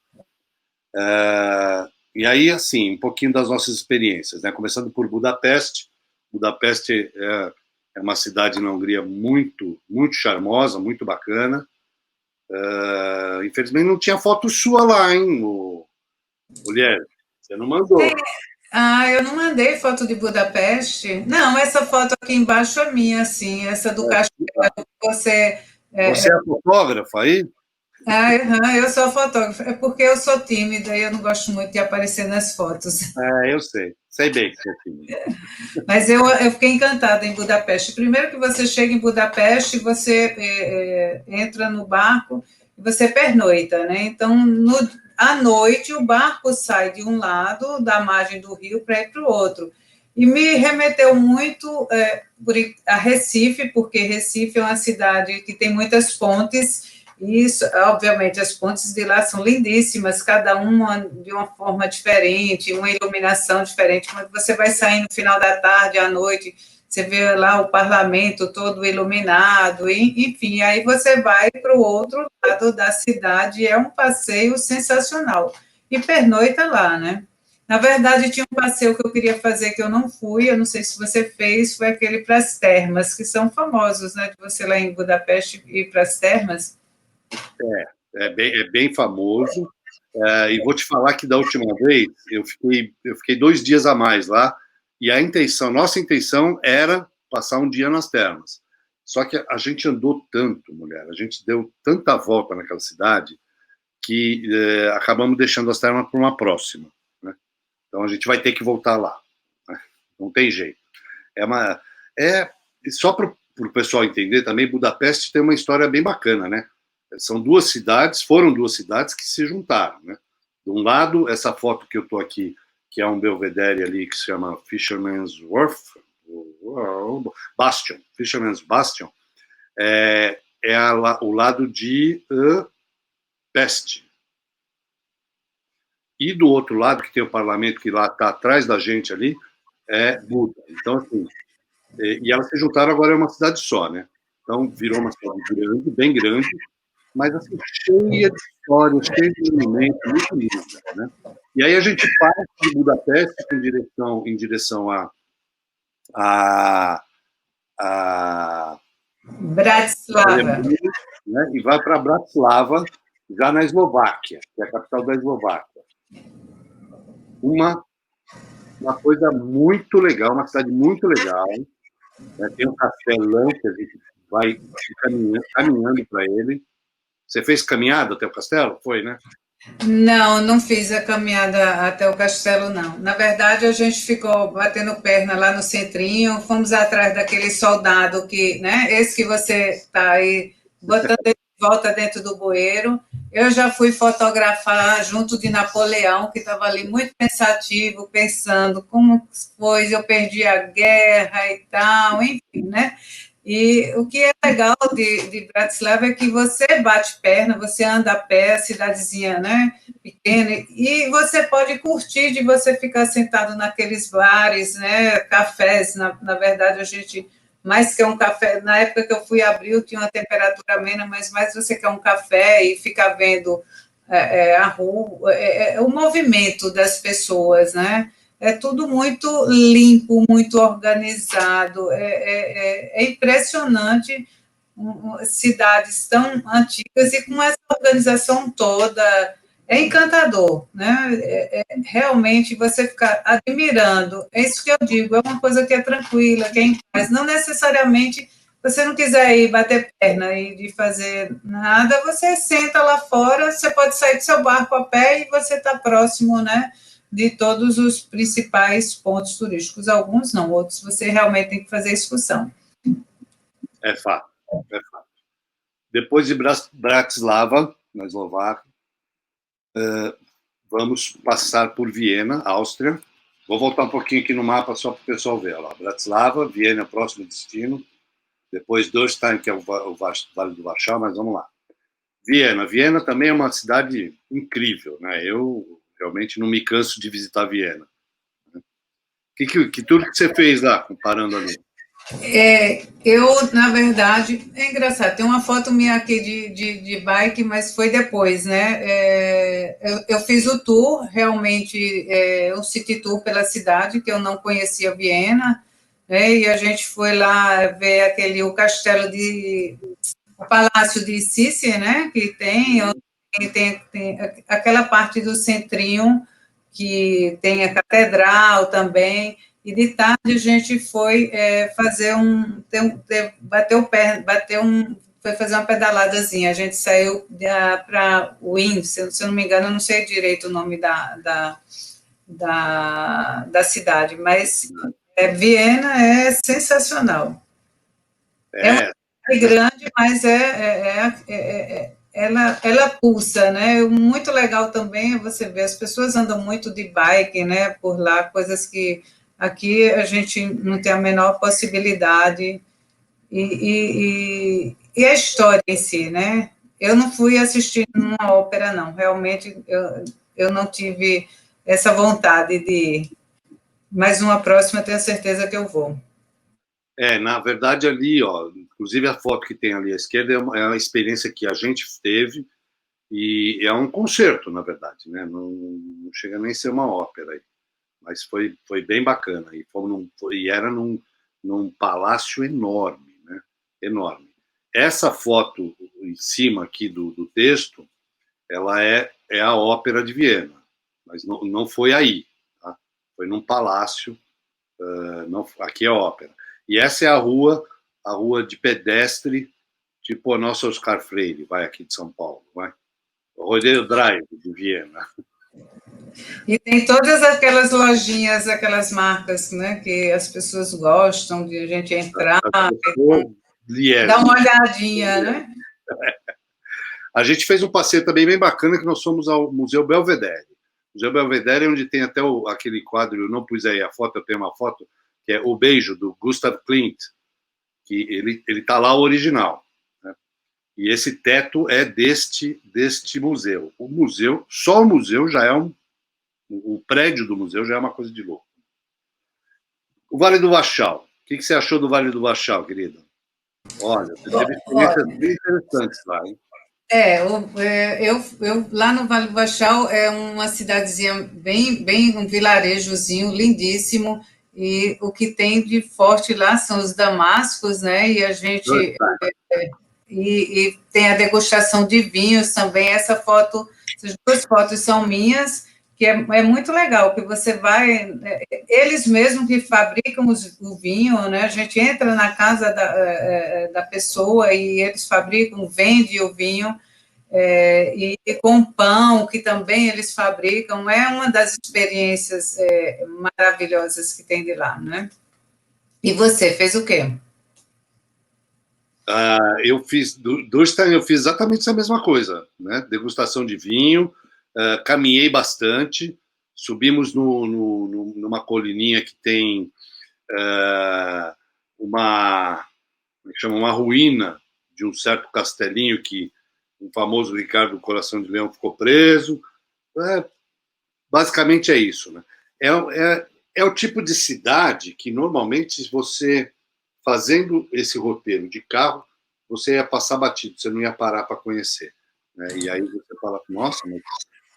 E aí, assim, um pouquinho das nossas experiências, né? Começando por Budapeste. Budapeste é uma cidade na Hungria muito, muito charmosa, muito bacana. Infelizmente não tinha foto sua lá, hein, mulher? Você não mandou. Eu não mandei foto de Budapeste. Não, essa foto aqui embaixo é minha, assim, essa do castelo. Você é fotógrafa aí? Eu sou fotógrafa. É porque eu sou tímida e eu não gosto muito de aparecer nas fotos. Eu sei. Sei bem que você é tímido. Mas eu fiquei encantada em Budapeste. Primeiro que você chega em Budapeste, você entra no barco e você pernoita, né? Então, à noite, o barco sai de um lado da margem do rio para ir para o outro. E me remeteu muito a Recife, porque Recife é uma cidade que tem muitas pontes, e isso, obviamente, as pontes de lá são lindíssimas, cada uma de uma forma diferente, uma iluminação diferente. Quando você vai sair no final da tarde, à noite, você vê lá o parlamento todo iluminado, enfim, aí você vai para o outro lado da cidade, é um passeio sensacional. E pernoita lá, né? Na verdade, tinha um passeio que eu queria fazer que eu não fui, eu não sei se você fez, foi aquele para as termas, que são famosos, né? De você lá em Budapeste ir para as termas. É bem famoso. E vou te falar que da última vez eu fiquei 2 dias a mais lá, e nossa intenção era passar um dia nas termas. Só que a gente andou tanto, mulher, a gente deu tanta volta naquela cidade que acabamos deixando as termas para uma próxima. Né? Então a gente vai ter que voltar lá. Né? Não tem jeito. É só para o pessoal entender também, Budapeste tem uma história bem bacana, né? Foram duas cidades que se juntaram, né? De um lado, essa foto que eu estou aqui, que é um belvedere ali que se chama Fisherman's Wharf, Bastion, Fisherman's Bastion, o lado de Peste. E do outro lado, que tem o parlamento que lá está atrás da gente ali, é Buda. Então, assim, e elas se juntaram, agora é uma cidade só, né? Então, virou uma cidade grande, bem grande, mas assim, cheia de histórias, cheia de monumentos, muito linda, né? E aí a gente parte de Budapeste em direção a Bratislava. Né? E vai para Bratislava, já na Eslováquia, que é a capital da Eslováquia. Uma coisa muito legal, uma cidade muito legal. Né? Tem um castelão que a gente vai caminhando para ele. Você fez caminhada até o castelo? Foi, né? Não, não fiz a caminhada até o castelo, não. Na verdade, a gente ficou batendo perna lá no centrinho, fomos atrás daquele soldado que, né, esse que você está aí botando de volta dentro do bueiro. Eu já fui fotografar junto de Napoleão, que estava ali muito pensativo, pensando como foi, eu perdi a guerra e tal, enfim, né? E o que é legal de Bratislava é que você bate perna, você anda a pé, a cidadezinha, né, pequena, e você pode curtir de você ficar sentado naqueles bares, né, cafés, na verdade a gente, mais que um café, na época que eu fui a Abril tinha uma temperatura amena, mas mais você quer um café e ficar vendo a rua, o movimento das pessoas, né, é tudo muito limpo, muito organizado, é impressionante cidades tão antigas e com essa organização toda, é encantador, né? Realmente você fica admirando, é isso que eu digo, é uma coisa que é tranquila, que é em paz, não necessariamente você não quiser ir bater perna e de fazer nada, você senta lá fora, você pode sair do seu barco a pé e você está próximo, né, de todos os principais pontos turísticos. Alguns não, outros você realmente tem que fazer excursão. É fato, é fato. Depois de Bratislava, na Eslováquia, vamos passar por Viena, Áustria. Vou voltar um pouquinho aqui no mapa só para o pessoal ver. Lá. Bratislava, Viena, próximo destino. Depois Dürstein, que é o Vale do Varchal, mas vamos lá. Viena também é uma cidade incrível, né? Eu realmente não me canso de visitar Viena. Que tudo que você fez lá, comparando ali? Na verdade, é engraçado, tem uma foto minha aqui de bike, mas foi depois, né? Eu fiz o tour, realmente, um city tour pela cidade, que eu não conhecia Viena, né? E a gente foi lá ver o castelo o Palácio de Sissi, né? Que tem aquela parte do centrinho que tem a catedral também. E de tarde a gente foi fazer foi fazer uma pedaladazinha. A gente saiu para Wien, se eu não me engano, eu não sei direito o nome da cidade, mas Viena é sensacional. É uma cidade grande, mas ela pulsa, né? Muito legal também você ver, as pessoas andam muito de bike, né, por lá, coisas que aqui a gente não tem a menor possibilidade, e a história em si, né? Eu não fui assistir uma ópera, não, realmente eu não tive essa vontade de ir, mas uma próxima eu tenho certeza que eu vou. Na verdade, ali, ó, inclusive a foto que tem ali à esquerda é uma experiência que a gente teve e é um concerto, na verdade, né? Não chega nem a ser uma ópera aí, mas foi bem bacana. E era num palácio enorme, né? Enorme. Essa foto em cima aqui do texto, ela é a Ópera de Viena, mas não foi aí, tá? Foi num palácio. Não, aqui é ópera. E essa é a rua de pedestre, tipo a nossa Oscar Freire, vai aqui de São Paulo, vai. O Rodeio Drive de Viena. E tem todas aquelas lojinhas, aquelas marcas, né, que as pessoas gostam de a gente entrar, dar uma olhadinha, né? A gente fez um passeio também bem bacana, que nós fomos ao Museu Belvedere. O Museu Belvedere é onde tem até aquele quadro, eu não pus aí a foto, eu tenho uma foto, que é O Beijo, do Gustav Klimt, que ele está lá o original. Né? E esse teto é deste museu. Só o museu já é o prédio do museu já é uma coisa de louco. O Vale do Wachau. O que você achou do Vale do Wachau, querida? Olha, você teve experiências bem interessantes lá, hein? Eu lá no Vale do Baixal é uma cidadezinha bem um vilarejozinho lindíssimo, e o que tem de forte lá são os damascos, né? E a gente e tem a degustação de vinhos também. Essas duas fotos são minhas, que é muito legal, que você vai, eles mesmos que fabricam o vinho, né? A gente entra na casa da pessoa e eles fabricam, vendem o vinho, e com pão, que também eles fabricam, é uma das experiências maravilhosas que tem de lá, né? E você, fez o quê? Eu fiz, eu fiz exatamente a mesma coisa, né? Degustação de vinho, caminhei bastante, subimos numa colininha que tem uma ruína de um certo castelinho que o famoso Ricardo Coração de Leão ficou preso. Basicamente é isso, né? É o tipo de cidade que normalmente você fazendo esse roteiro de carro, você ia passar batido, você não ia parar para conhecer. Né? E aí você fala, nossa, mas...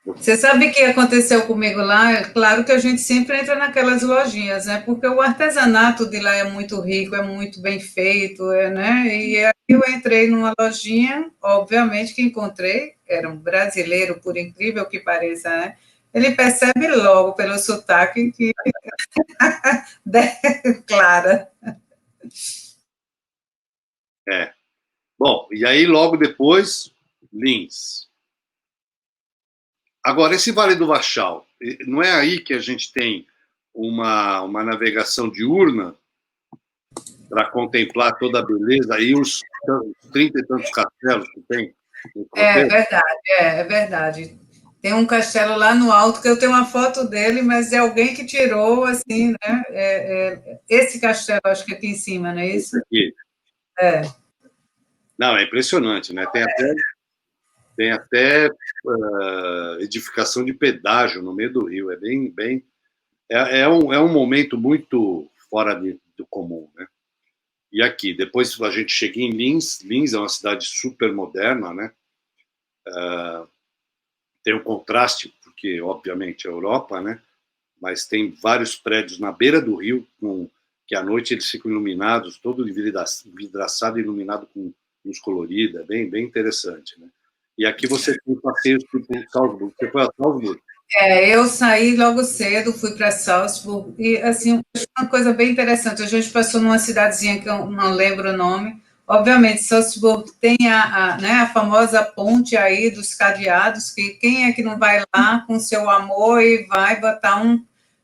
Você sabe o que aconteceu comigo lá? É claro que a gente sempre entra naquelas lojinhas, né? Porque o artesanato de lá é muito rico, é muito bem feito, né? E aí eu entrei numa lojinha, obviamente que encontrei, era um brasileiro, por incrível que pareça, né? Ele percebe logo pelo sotaque que... Clara. Bom, e aí logo depois, Linz. Agora, esse Vale do Wachau, não é aí que a gente tem uma navegação diurna para contemplar toda a beleza e os 30 e tantos castelos que tem? É verdade. Tem um castelo lá no alto, que eu tenho uma foto dele, mas é alguém que tirou, assim, né? Esse castelo, acho que aqui em cima, não é isso? Aqui. Não, é impressionante, né? Tem até edificação de pedágio no meio do rio. É um momento muito fora do comum, né? E aqui, depois a gente chega em Linz. Linz é uma cidade super moderna, né? Tem um contraste, porque, obviamente, é Europa, né? Mas tem vários prédios na beira do rio, que à noite eles ficam iluminados, todo vidraçado, iluminado com luz colorida, bem interessante, né? E aqui você tem passeios tipo Salzburg. Você foi a Salzburg? Eu saí logo cedo, fui para Salzburg, e, assim, uma coisa bem interessante, a gente passou numa cidadezinha que eu não lembro o nome, Obviamente, Salzburgo tem né, a famosa ponte aí dos cadeados, que quem é que não vai lá com seu amor e vai botar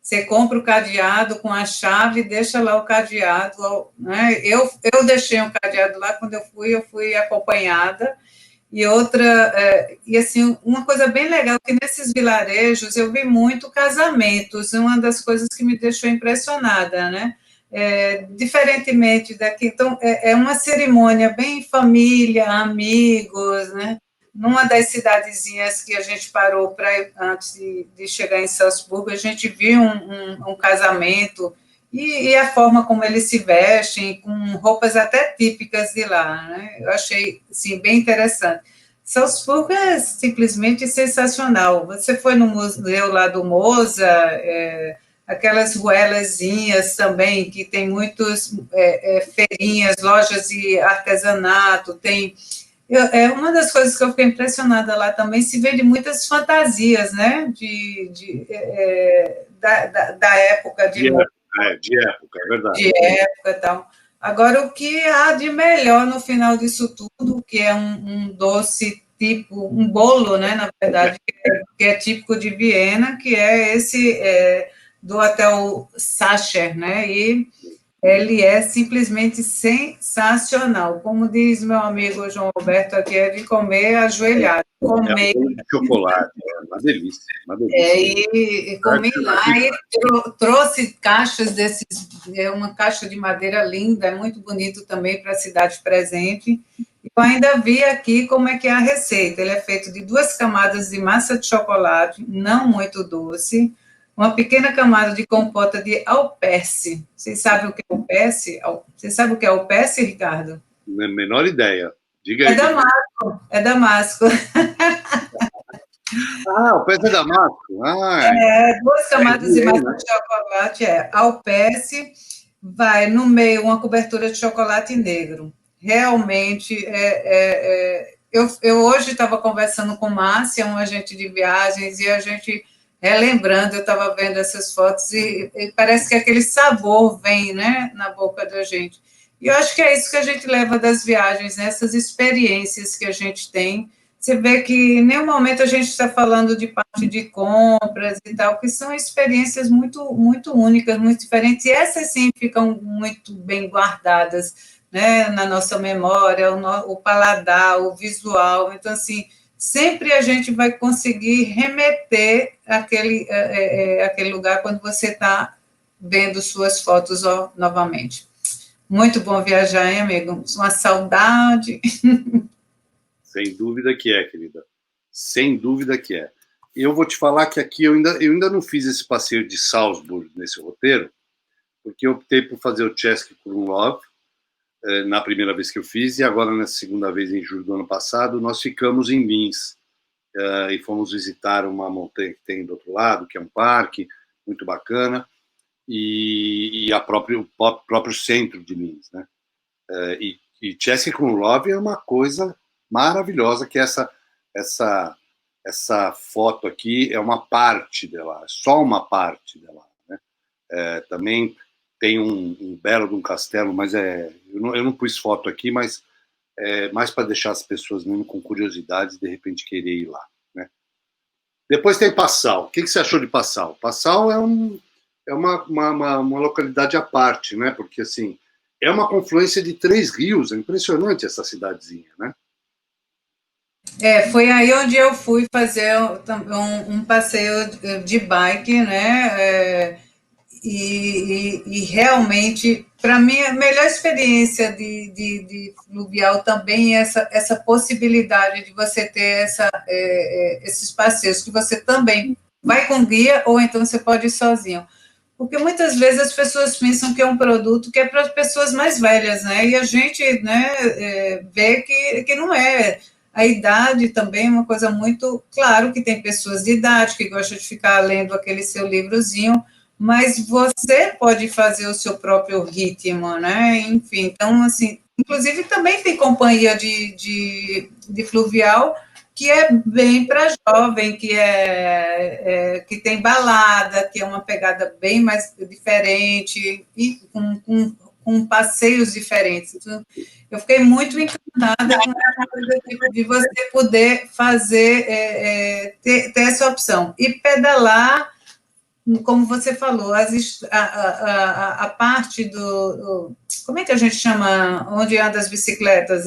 você compra o cadeado com a chave, deixa lá o cadeado, né? Eu deixei um cadeado lá, quando eu fui acompanhada. E outra, e assim, uma coisa bem legal, que nesses vilarejos eu vi muito casamentos, uma das coisas que me deixou impressionada, né? Diferentemente daqui, então, é uma cerimônia bem família, amigos, né? Numa das cidadezinhas que a gente parou antes de chegar em Salzburgo, a gente viu um casamento e a forma como eles se vestem, com roupas até típicas de lá, né? Eu achei, assim, bem interessante. Salzburgo é simplesmente sensacional. Você foi no museu lá do Moza, aquelas ruelazinhas também, que tem muitos feirinhas, lojas de artesanato, tem... uma das coisas que eu fiquei impressionada lá também, se vê de muitas fantasias, né, da época de época, é verdade. De época e tal. Agora, o que há de melhor no final disso tudo, que é um doce tipo, um bolo, né, na verdade, que é típico de Viena, que é esse do Hotel Sacher, né, e ele é simplesmente sensacional. Como diz meu amigo João Roberto aqui, é de comer ajoelhado. Comer. É um bolo de chocolate, é uma delícia. Uma delícia. E comi lá e trouxe caixas desses, uma caixa de madeira linda, é muito bonito também para a cidade presente. Eu ainda vi aqui como é que é a receita. Ele é feito de 2 camadas de massa de chocolate, não muito doce, uma pequena camada de compota de alperce. Vocês sabem o que é alperce? Você sabe o que é alperce, Ricardo? Não é a menor ideia. Diga aí. É Damasco. É Damasco. O pé de Damasco. 2 camadas de massa de chocolate, alperce, vai no meio uma cobertura de chocolate negro. Realmente, eu hoje estava conversando com Márcia, um agente de viagens, e a gente relembrando, eu estava vendo essas fotos, e parece que aquele sabor vem, né, na boca da gente. E eu acho que é isso que a gente leva das viagens, né, essas experiências que a gente tem. Você vê que em nenhum momento a gente está falando de parte de compras e tal, que são experiências muito, muito únicas, muito diferentes, e essas sim ficam muito bem guardadas, né, na nossa memória, o paladar, o visual. Então, assim, sempre a gente vai conseguir remeter aquele lugar quando você está vendo suas fotos novamente. Muito bom viajar, hein, amigo? Uma saudade. Sem dúvida que é, querida. Sem dúvida que é. Eu vou te falar que aqui eu ainda não fiz esse passeio de Salzburg nesse roteiro, porque eu optei por fazer o Český Krumlov na primeira vez que eu fiz, e agora na segunda vez, em julho do ano passado, nós ficamos em Linz e fomos visitar uma montanha que tem do outro lado, que é um parque muito bacana, e o próprio centro de Linz, né? E Český Krumlov é uma coisa maravilhosa, que essa foto aqui é uma parte dela, só uma parte dela, né? Também tem um belo de um castelo, mas eu não pus foto aqui, mas é mais para deixar as pessoas mesmo com curiosidade, de repente querer ir lá, né? Depois tem Passau. O que você achou de Passau? Passau é uma localidade à parte, né? Porque assim, é uma confluência de 3 rios, é impressionante essa cidadezinha, né? Foi aí onde eu fui fazer um passeio de bike, né? E realmente, para mim, a melhor experiência de fluvial também é essa possibilidade de você ter esses passeios, que você também vai com guia, ou então você pode ir sozinho. Porque muitas vezes as pessoas pensam que é um produto que é para as pessoas mais velhas, né? E a gente, né, vê que não é. A idade também é uma coisa muito... Claro que tem pessoas de idade que gostam de ficar lendo aquele seu livrozinho, mas você pode fazer o seu próprio ritmo, né? Enfim, então, assim, inclusive também tem companhia de fluvial que é bem para jovem, que tem balada, que é uma pegada bem mais diferente, e com com passeios diferentes. Então, eu fiquei muito encantada com essa coisa de você poder fazer, ter essa opção. E pedalar, como você falou, a parte como é que a gente chama, onde anda as bicicletas?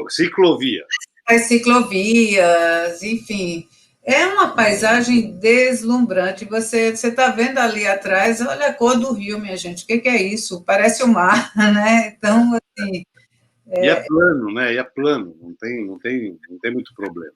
Ciclovia. As ciclovias, enfim. É uma paisagem deslumbrante. Você está vendo ali atrás, olha a cor do rio, minha gente. O que é isso? Parece o mar, né? Então, assim. E é plano, né? E é plano, não tem muito problema.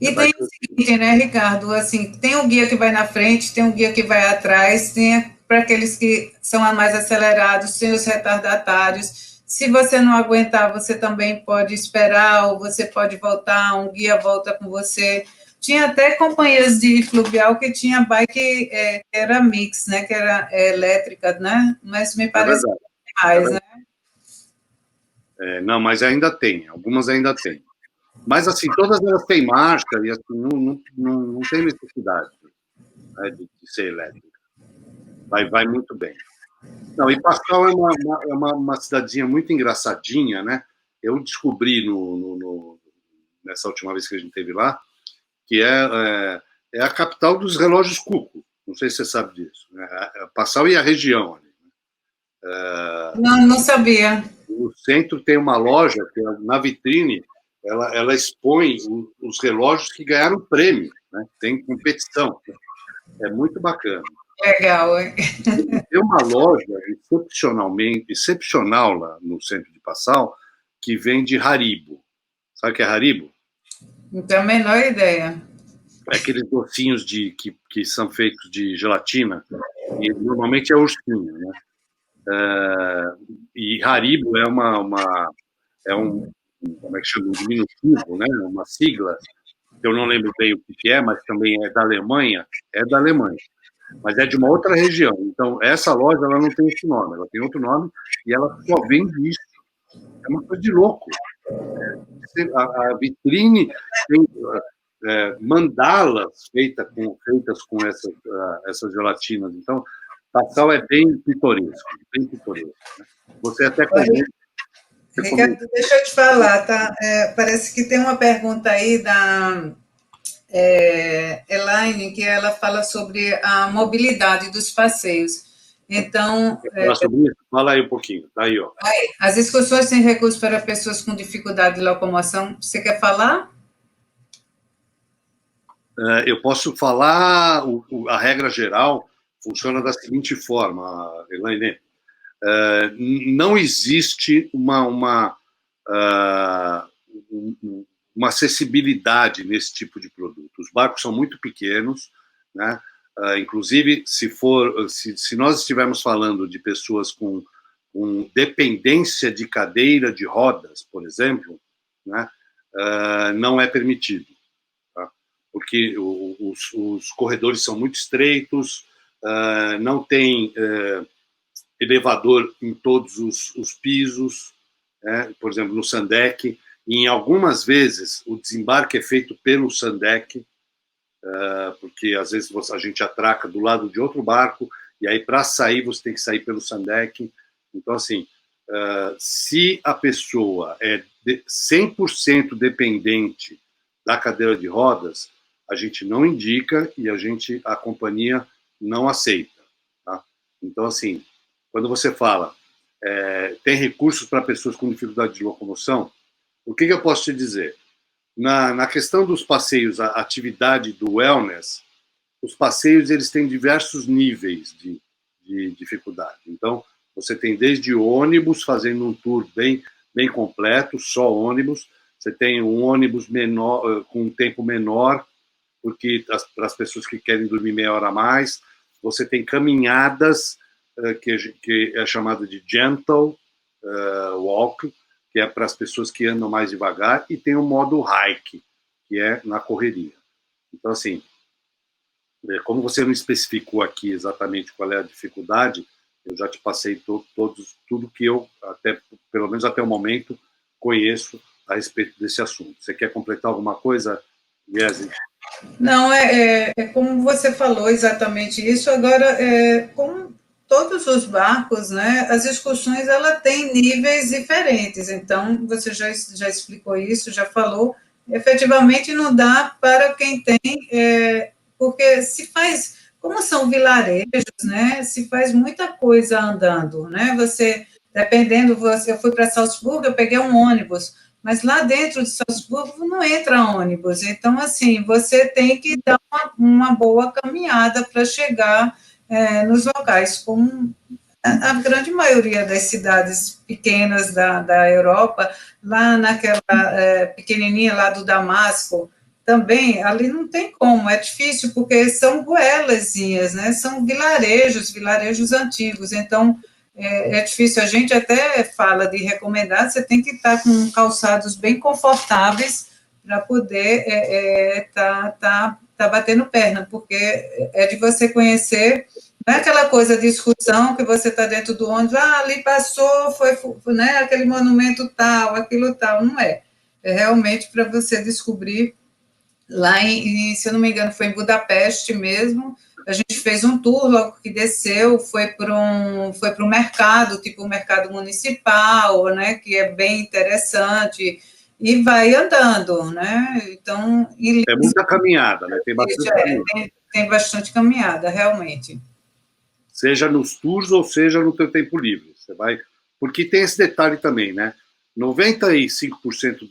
E tem o seguinte, né, Ricardo? Assim, tem um guia que vai na frente, tem um guia que vai atrás, tem para aqueles que são mais acelerados, tem os retardatários. Se você não aguentar, você também pode esperar, ou você pode voltar, um guia volta com você. Tinha até companhias de fluvial que tinha bike que era mix, né? Que era elétrica, né? Mas me parece mais, né? Não, mas ainda tem, algumas ainda tem. Mas, assim, todas elas têm marcha e assim, não tem necessidade, né, de ser elétrica. Vai muito bem. Não, e Passau é uma cidadezinha muito engraçadinha, né? Eu descobri nessa última vez que a gente esteve lá que é a capital dos relógios Cuco. Não sei se você sabe disso. Né? Passau e a região ali. Não sabia. No centro tem uma loja que, na vitrine, ela expõe os relógios que ganharam prêmio, né? Tem competição. É muito bacana. Legal, hein? Tem uma loja excepcional lá no centro de Passau que vende Haribo. Sabe o que é Haribo? Não tenho a menor ideia. É aqueles docinhos que são feitos de gelatina, e normalmente é ursinho, né? E Haribo é como é que chama? Um diminutivo, né? Uma sigla, que eu não lembro bem o que é, mas também é da Alemanha. É da Alemanha, mas é de uma outra região. Então, essa loja ela não tem esse nome, ela tem outro nome e ela só vende isso. É uma coisa de louco. A vitrine tem mandalas feitas com essas gelatinas. Então, Passau é bem pitoresco, bem pitoresco. Né? Você até comenta. Ricardo, deixa eu te falar, tá? Parece que tem uma pergunta aí da Elaine, que ela fala sobre a mobilidade dos passeios. Então, falar sobre isso? Fala aí um pouquinho. Tá aí, ó. As excursões têm recursos para pessoas com dificuldade de locomoção. Você quer falar? Eu posso falar, a regra geral funciona da seguinte forma, Elaine. Não existe uma acessibilidade nesse tipo de produto. Os barcos são muito pequenos, né? Inclusive, se nós estivermos falando de pessoas com dependência de cadeira de rodas, por exemplo, né? Não é permitido, tá? Porque os corredores são muito estreitos, não tem elevador em todos os pisos, né? Por exemplo, no Sandec, e em algumas vezes o desembarque é feito pelo Sandec, porque às vezes a gente atraca do lado de outro barco, e aí para sair você tem que sair pelo Sandec. Então, assim, se a pessoa é 100% dependente da cadeira de rodas, a gente não indica e a companhia não aceita. Tá? Então, assim, quando você fala tem recursos para pessoas com dificuldade de locomoção, o que eu posso te dizer? Na questão dos passeios, a atividade do wellness, os passeios eles têm diversos níveis de dificuldade. Então, você tem desde ônibus, fazendo um tour bem completo, só ônibus. Você tem um ônibus menor, com um tempo menor, porque para as pessoas que querem dormir meia hora a mais. Você tem caminhadas, que é chamada de gentle walk, que é para as pessoas que andam mais devagar, e tem o modo hike, que é na correria. Então, assim, como você não especificou aqui exatamente qual é a dificuldade, eu já te passei tudo que eu, pelo menos até o momento, conheço a respeito desse assunto. Você quer completar alguma coisa, Liese? Não, como você falou exatamente isso. Agora, como todos os barcos, né, as excursões ela tem níveis diferentes. Então, você já explicou isso, já falou. Efetivamente, não dá para quem tem, porque se faz, como são vilarejos, né, se faz muita coisa andando, né? Você, dependendo, eu fui para Salzburgo, eu peguei um ônibus, mas lá dentro de Salzburgo não entra ônibus. Então, assim, você tem que dar uma boa caminhada para chegar nos locais, como a grande maioria das cidades pequenas da Europa, lá naquela pequenininha lá do Damasco, também, ali não tem como, é difícil, porque são goelazinhas, né, são vilarejos antigos, então é difícil, a gente até fala de recomendar, você tem que estar com calçados bem confortáveis para poder tá batendo perna, porque é de você conhecer. Não é aquela coisa de excursão que você está dentro do ônibus, ali passou, foi, né, aquele monumento tal, aquilo tal, não é. É realmente para você descobrir, lá se eu não me engano, foi em Budapeste mesmo, a gente fez um tour logo que desceu, foi para um mercado, tipo um mercado municipal, né, que é bem interessante, e vai andando, né, então... É muita caminhada, né? Tem bastante caminhada. Tem bastante caminhada, realmente. Seja nos tours ou seja no teu tempo livre. Você vai... Porque tem esse detalhe também, né? 95%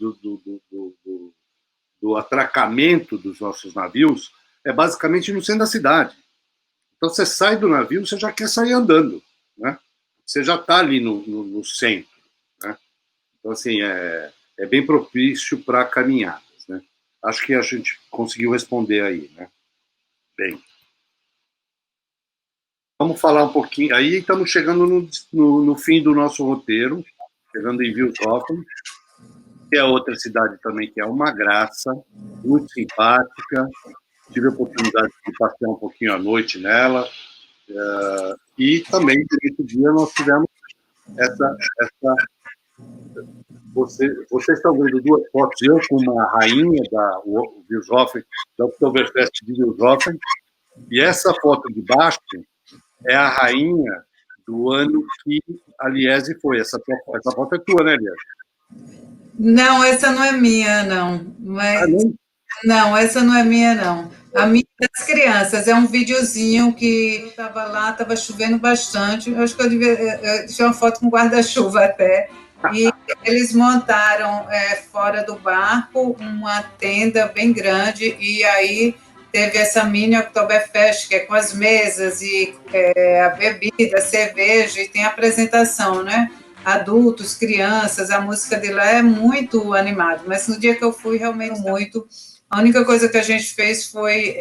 do atracamento dos nossos navios é basicamente no centro da cidade. Então você sai do navio, você já quer sair andando, né? Você já está ali no centro, né? Então, assim, é bem propício para caminhadas, né? Acho que a gente conseguiu responder aí, né? Bem, vamos falar um pouquinho. Aí estamos chegando no fim do nosso roteiro, chegando em Wieshofen, que é outra cidade também que é uma graça, muito simpática. Tive a oportunidade de passear um pouquinho à noite nela. E também, nesse dia, nós tivemos essa vocês estão vendo duas fotos, eu com uma rainha da Wieshofen, da Oktoberfest de Wieshofen, e essa foto de baixo é a rainha do ano que a Liese foi. Essa foto é tua, né, Liese? Não, essa não é minha, não. Mas, não, essa não é minha, não. A minha é das crianças, é um videozinho que eu estava lá, estava chovendo bastante. Eu acho que eu tinha uma foto com guarda-chuva até. E eles montaram fora do barco uma tenda bem grande, e aí teve essa mini Oktoberfest, que é com as mesas e a bebida, a cerveja, e tem a apresentação, né? Adultos, crianças, a música de lá é muito animada, mas no dia que eu fui, realmente muito. A única coisa que a gente fez foi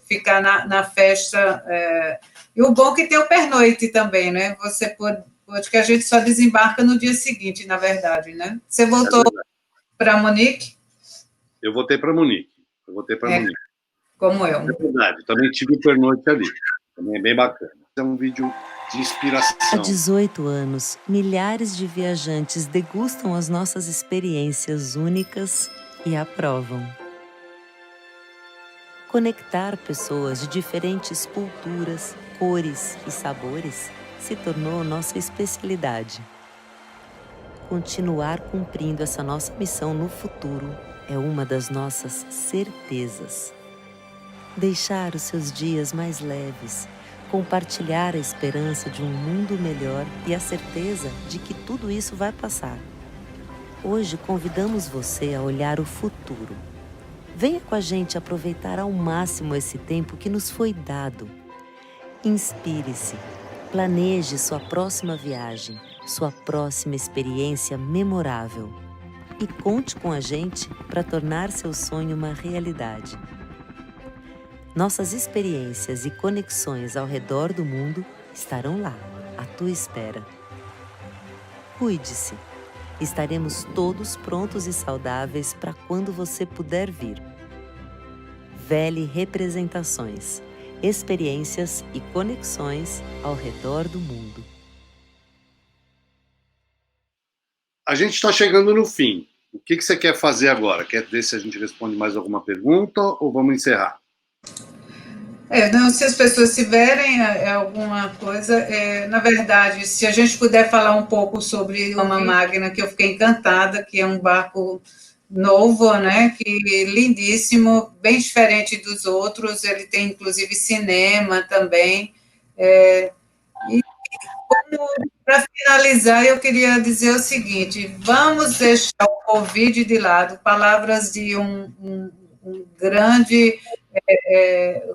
ficar na festa. E o bom é que tem o pernoite também, né? Você pode que a gente só desembarca no dia seguinte, na verdade, né? Você voltou para Munique? Eu voltei para Munique. Munique. Como eu. É verdade, também tive o pernoite ali. Também é bem bacana. É um vídeo de inspiração. Há 18 anos, milhares de viajantes degustam as nossas experiências únicas e aprovam. Conectar pessoas de diferentes culturas, cores e sabores se tornou nossa especialidade. Continuar cumprindo essa nossa missão no futuro é uma das nossas certezas. Deixar os seus dias mais leves, compartilhar a esperança de um mundo melhor e a certeza de que tudo isso vai passar. Hoje convidamos você a olhar o futuro. Venha com a gente aproveitar ao máximo esse tempo que nos foi dado. Inspire-se, planeje sua próxima viagem, sua próxima experiência memorável. E conte com a gente para tornar seu sonho uma realidade. Nossas experiências e conexões ao redor do mundo estarão lá, à tua espera. Cuide-se. Estaremos todos prontos e saudáveis para quando você puder vir. Vele Representações, experiências e conexões ao redor do mundo. A gente está chegando no fim. O que você quer fazer agora? Quer ver se a gente responde mais alguma pergunta ou vamos encerrar? Não, se as pessoas tiverem alguma coisa, na verdade, se a gente puder falar um pouco sobre uma Magna, que eu fiquei encantada, que é um barco novo, né, que lindíssimo, bem diferente dos outros, ele tem inclusive cinema também, e para finalizar, eu queria dizer o seguinte: vamos deixar o Covid de lado, palavras de um grande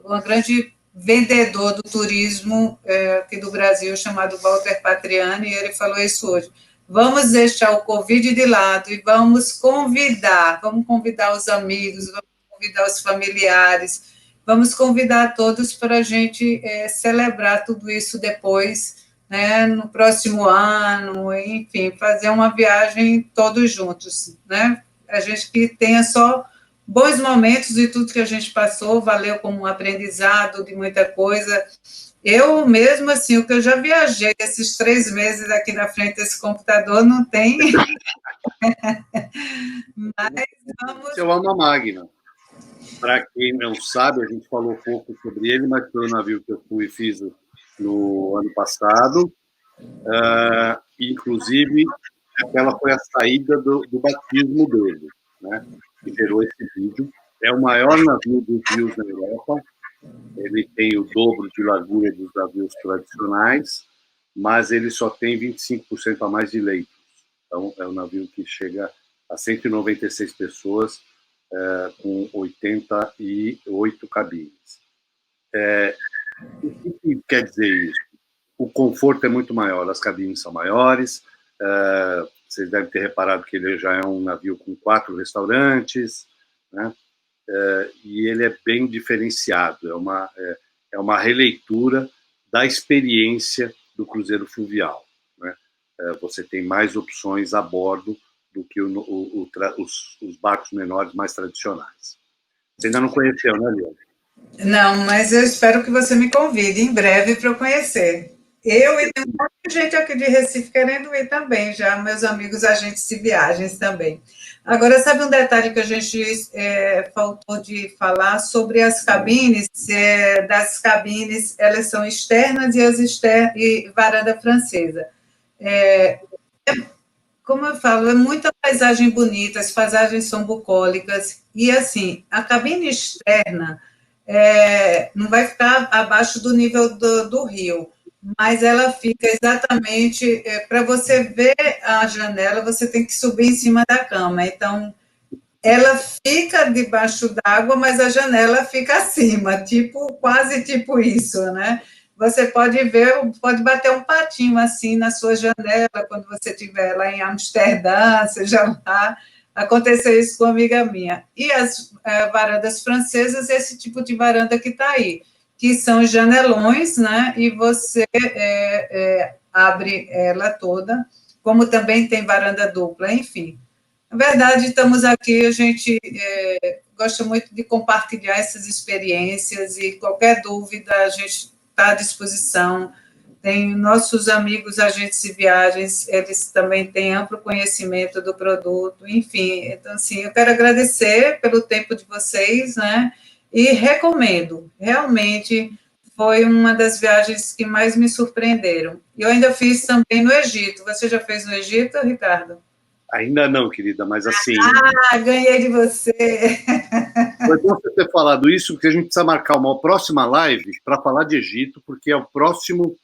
um grande vendedor do turismo aqui do Brasil, chamado Walter Patriani, e ele falou isso hoje. Vamos deixar o Covid de lado e vamos convidar os amigos, vamos convidar os familiares, vamos convidar todos para a gente celebrar tudo isso depois, né, no próximo ano, enfim, fazer uma viagem todos juntos, né? A gente que tenha só bons momentos de tudo que a gente passou, valeu como um aprendizado de muita coisa. Eu mesmo, assim, o que eu já viajei esses 3 meses aqui na frente desse computador, não tem. Mas vamos. Esse é o Alma Magna. Para quem não sabe, a gente falou pouco sobre ele, mas foi o navio que eu fui e fiz no ano passado. Inclusive, aquela foi a saída do batismo dele, né? Que gerou esse vídeo. É o maior navio dos rios na Europa. Ele tem o dobro de largura dos navios tradicionais, mas ele só tem 25% a mais de leitos. Então, é um navio que chega a 196 pessoas, com 88 cabines. O que quer dizer isso? O conforto é muito maior, as cabines são maiores, vocês devem ter reparado que ele já é um navio com 4 restaurantes, né? E ele é bem diferenciado, é uma releitura da experiência do cruzeiro fluvial, né? Você tem mais opções a bordo do que os barcos menores mais tradicionais. Você ainda não conheceu, né, Liana? Não, mas eu espero que você me convide em breve para eu conhecer. Eu e tem um monte de gente aqui de Recife querendo ir também, já meus amigos agentes de viagens também. Agora, sabe um detalhe que a gente faltou de falar sobre as cabines? Das cabines, elas são externas e varanda francesa. Como eu falo, é muita paisagem bonita, as paisagens são bucólicas, e assim, a cabine externa não vai ficar abaixo do nível do rio, mas ela fica exatamente, para você ver a janela, você tem que subir em cima da cama, então ela fica debaixo d'água, mas a janela fica acima, quase tipo isso, né? Você pode ver, pode bater um patinho assim na sua janela quando você estiver lá em Amsterdã, seja lá. Aconteceu isso com uma amiga minha. E as varandas francesas, esse tipo de varanda que está aí, que são janelões, né? E você abre ela toda, como também tem varanda dupla, enfim. Na verdade, estamos aqui, a gente gosta muito de compartilhar essas experiências e qualquer dúvida a gente está à disposição. Tem nossos amigos agentes de viagens, eles também têm amplo conhecimento do produto, enfim. Então, assim, eu quero agradecer pelo tempo de vocês, né? E recomendo, realmente foi uma das viagens que mais me surpreenderam. Eu ainda fiz também no Egito. Você já fez no Egito, Ricardo? Ainda não, querida, mas assim. Ganhei de você. Foi bom você ter falado isso, porque a gente precisa marcar uma próxima live para falar de Egito, porque é o próximo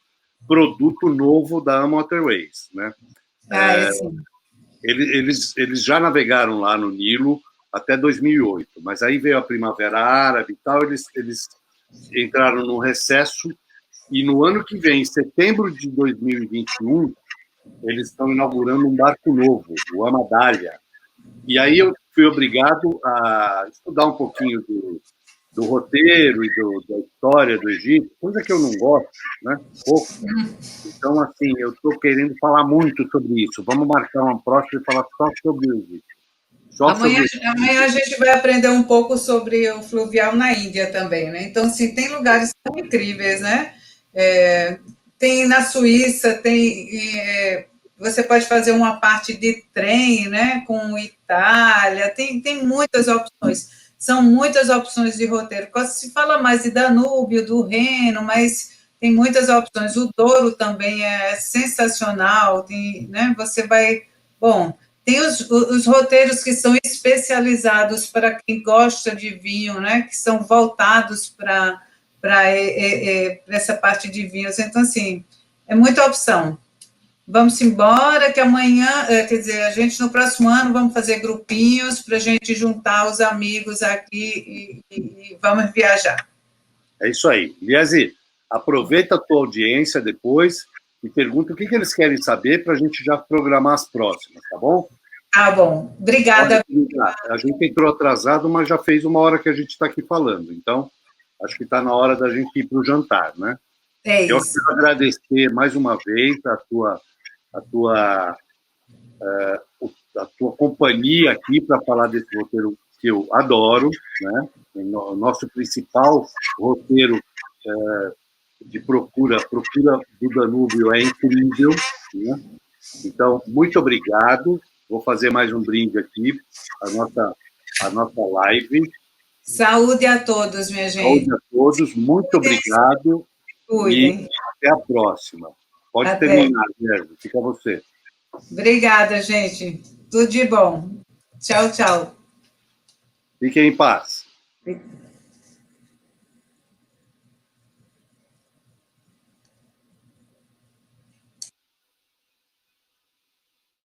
produto novo da AMA Waterways, né? Eles já navegaram lá no Nilo até 2008, mas aí veio a Primavera Árabe e tal, eles entraram no recesso, e no ano que vem, em setembro de 2021, eles estão inaugurando um barco novo, o Amadália. E aí eu fui obrigado a estudar um pouquinho do roteiro e da história do Egito, coisa que eu não gosto, né? Pouco. Então, assim, eu estou querendo falar muito sobre isso. Vamos marcar uma próxima e falar só sobre o Egito. Amanhã a gente vai aprender um pouco sobre o fluvial na Índia também, né? Então, assim, tem lugares tão incríveis, né? Tem na Suíça, você pode fazer uma parte de trem, né? Com Itália, tem muitas opções. são muitas opções de roteiro. Se fala mais de Danúbio, do Reno, mas tem muitas opções. O Douro também é sensacional, tem, né? Você vai... Bom, tem os roteiros que são especializados para quem gosta de vinho, né? Que são voltados para essa parte de vinhos. Então, assim, é muita opção. Vamos embora, que amanhã, quer dizer, a gente no próximo ano vamos fazer grupinhos para a gente juntar os amigos aqui e vamos viajar. É isso aí. Liese, aproveita a tua audiência depois e pergunta o que eles querem saber para a gente já programar as próximas, tá bom? Tá bom. Obrigada. A gente entrou atrasado, mas já fez 1 hora que a gente está aqui falando. Então, acho que está na hora da gente ir para o jantar, né? É isso. Eu quero agradecer mais uma vez a tua companhia aqui para falar desse roteiro que eu adoro, né? O nosso principal roteiro de procura do Danúbio é incrível, né? Então, muito obrigado. Vou fazer mais um brinde aqui, a nossa live. Saúde a todos, minha gente. Saúde a todos, muito obrigado. Cuidem. E até a próxima. Pode terminar, Guilherme, fica você. Obrigada, gente. Tudo de bom. Tchau, tchau. Fiquem em paz.